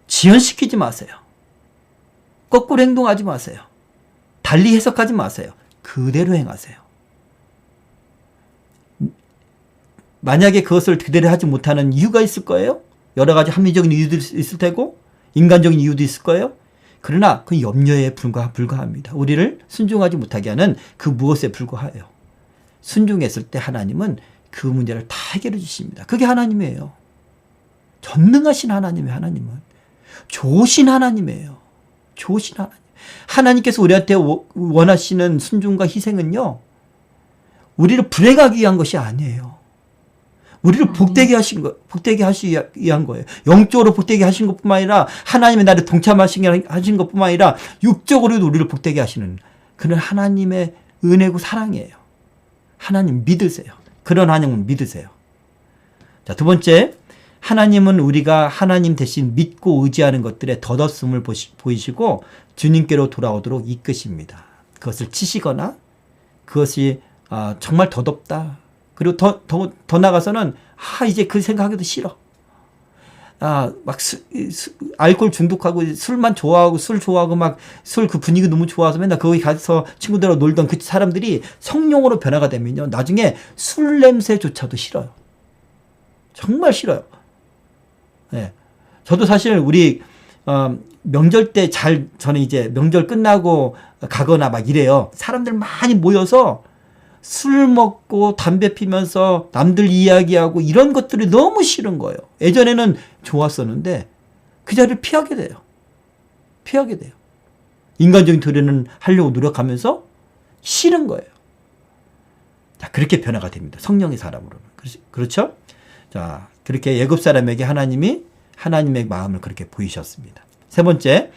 [SPEAKER 1] 지연시키지 마세요. 거꾸로 행동하지 마세요. 달리 해석하지 마세요. 그대로 행하세요. 만약에 그것을 그대로 하지 못하는 이유가 있을 거예요. 여러 가지 합리적인 이유도 있을 테고 인간적인 이유도 있을 거예요. 그러나 그 염려에 불과합니다. 우리를 순종하지 못하게 하는 그 무엇에 불과해요. 순종했을 때 하나님은 그 문제를 다 해결해 주십니다. 그게 하나님이에요. 전능하신 하나님의 하나님은 좋으신 하나님이에요. 좋으신 하나님. 하나님께서 우리한테 원하시는 순종과 희생은요, 우리를 불행하기 위한 것이 아니에요. 우리를 복되게 하시기 위한 거예요. 영적으로 복되게 하신 것뿐만 아니라 하나님의 나를 동참하신 것뿐만 아니라 육적으로도 우리를 복되게 하시는 그런 하나님의 은혜고 사랑이에요. 하나님 믿으세요. 그런 하나님을 믿으세요. 자, 두 번째, 하나님은 우리가 하나님 대신 믿고 의지하는 것들에 덧없음을 보이시고 주님께로 돌아오도록 이끄십니다. 그것을 치시거나 그것이 정말 덧없다. 그리고 더 나가서는 이제 그 생각하기도 싫어. 막 알코올 중독하고 술만 좋아하고 술 좋아하고 막 술 그 분위기 너무 좋아서 맨날 거기 가서 친구들하고 놀던 그 사람들이 성령으로 변화가 되면요, 나중에 술 냄새조차도 싫어요. 정말 싫어요. 네. 저도 사실 우리 명절 때 저는 이제 명절 끝나고 가거나 막 이래요. 사람들 많이 모여서 술 먹고 담배 피면서 남들 이야기하고 이런 것들이 너무 싫은 거예요. 예전에는 좋았었는데 그 자리를 피하게 돼요. 피하게 돼요. 인간적인 도리는 하려고 노력하면서 싫은 거예요. 자, 그렇게 변화가 됩니다. 성령의 사람으로는. 그렇죠? 자, 그렇게 애굽 사람에게 하나님이 하나님의 마음을 그렇게 보이셨습니다. 세 번째,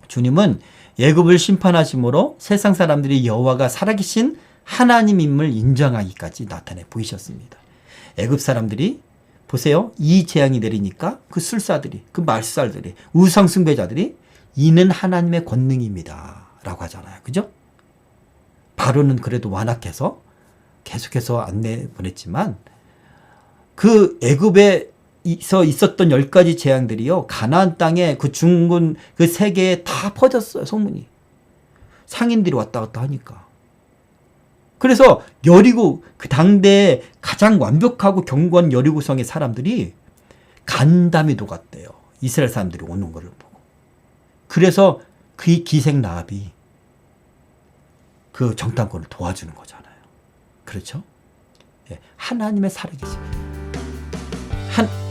[SPEAKER 1] 주님은 애굽을 심판하심으로 세상 사람들이 여호와가 살아계신 하나님임을 인정하기까지 나타내 보이셨습니다. 애굽 사람들이 보세요. 이 재앙이 내리니까 그 술사들이, 그 말살들이, 우상 숭배자들이 이는 하나님의 권능입니다 라고 하잖아요. 그죠? 바로는 그래도 완악해서 계속해서 안내 보냈지만 그 애굽에서 있었던 10가지 재앙들이요, 가나안 땅에 그 중군 그 세계에 다 퍼졌어요. 소문이. 상인들이 왔다 갔다 하니까. 그래서 여리고, 그 당대에 가장 완벽하고 견고한 여리고성의 사람들이 간담이 녹았대요. 이스라엘 사람들이 오는 것을 보고. 그래서 그 기생 라합이 그 정탐꾼을 도와주는 거잖아요. 그렇죠? 예, 하나님의 살아계심.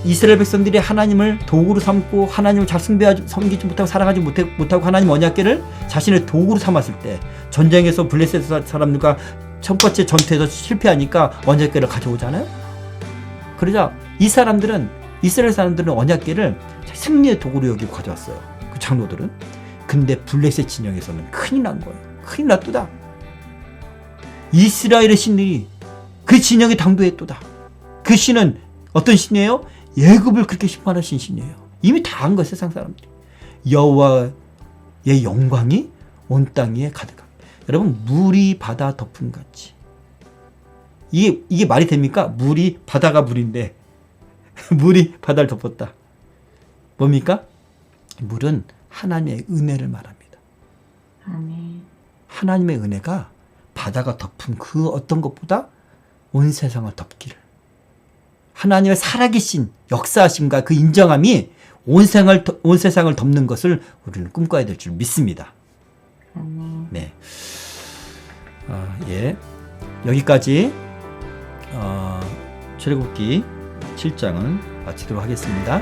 [SPEAKER 1] 이스라엘 백성들이 하나님을 도구로 삼고 하나님을 잘 섬기지 못하고 살아가지 못하고 하나님 언약궤를 자신의 도구로 삼았을 때, 전쟁에서 블레셋 사람들과 첫 번째 전투에서 실패하니까 언약궤를 가져오잖아요. 그러자 이스라엘 사람들은 언약궤를 승리의 도구로 여기고 가져왔어요. 그 장로들은. 근데 블레셋 진영에서는 큰일 난 거예요. 큰일 났도다. 이스라엘의 신들이 그 진영에 당도했도다. 그 신은 어떤 신이에요? 애굽을 그렇게 심판하신 신이에요. 이미 다 한 거예요, 세상 사람들이. 여호와의 영광이 온 땅 위에 가득합니다. 여러분, 물이 바다 덮음 같이. 이게 말이 됩니까? 바다가 물인데 물이 바다를 덮었다. 뭡니까? 물은 하나님의 은혜를 말합니다.
[SPEAKER 2] 아멘.
[SPEAKER 1] 하나님의 은혜가 바다가 덮은 그 어떤 것보다 온 세상을 덮기를. 하나님의 살아계신 역사하심과 그 인정함이 온 세상을 덮는 것을 우리는 꿈꿔야 될 줄 믿습니다.
[SPEAKER 2] 아멘.
[SPEAKER 1] 네. 예. 여기까지 출애굽기 7장은 마치도록 하겠습니다.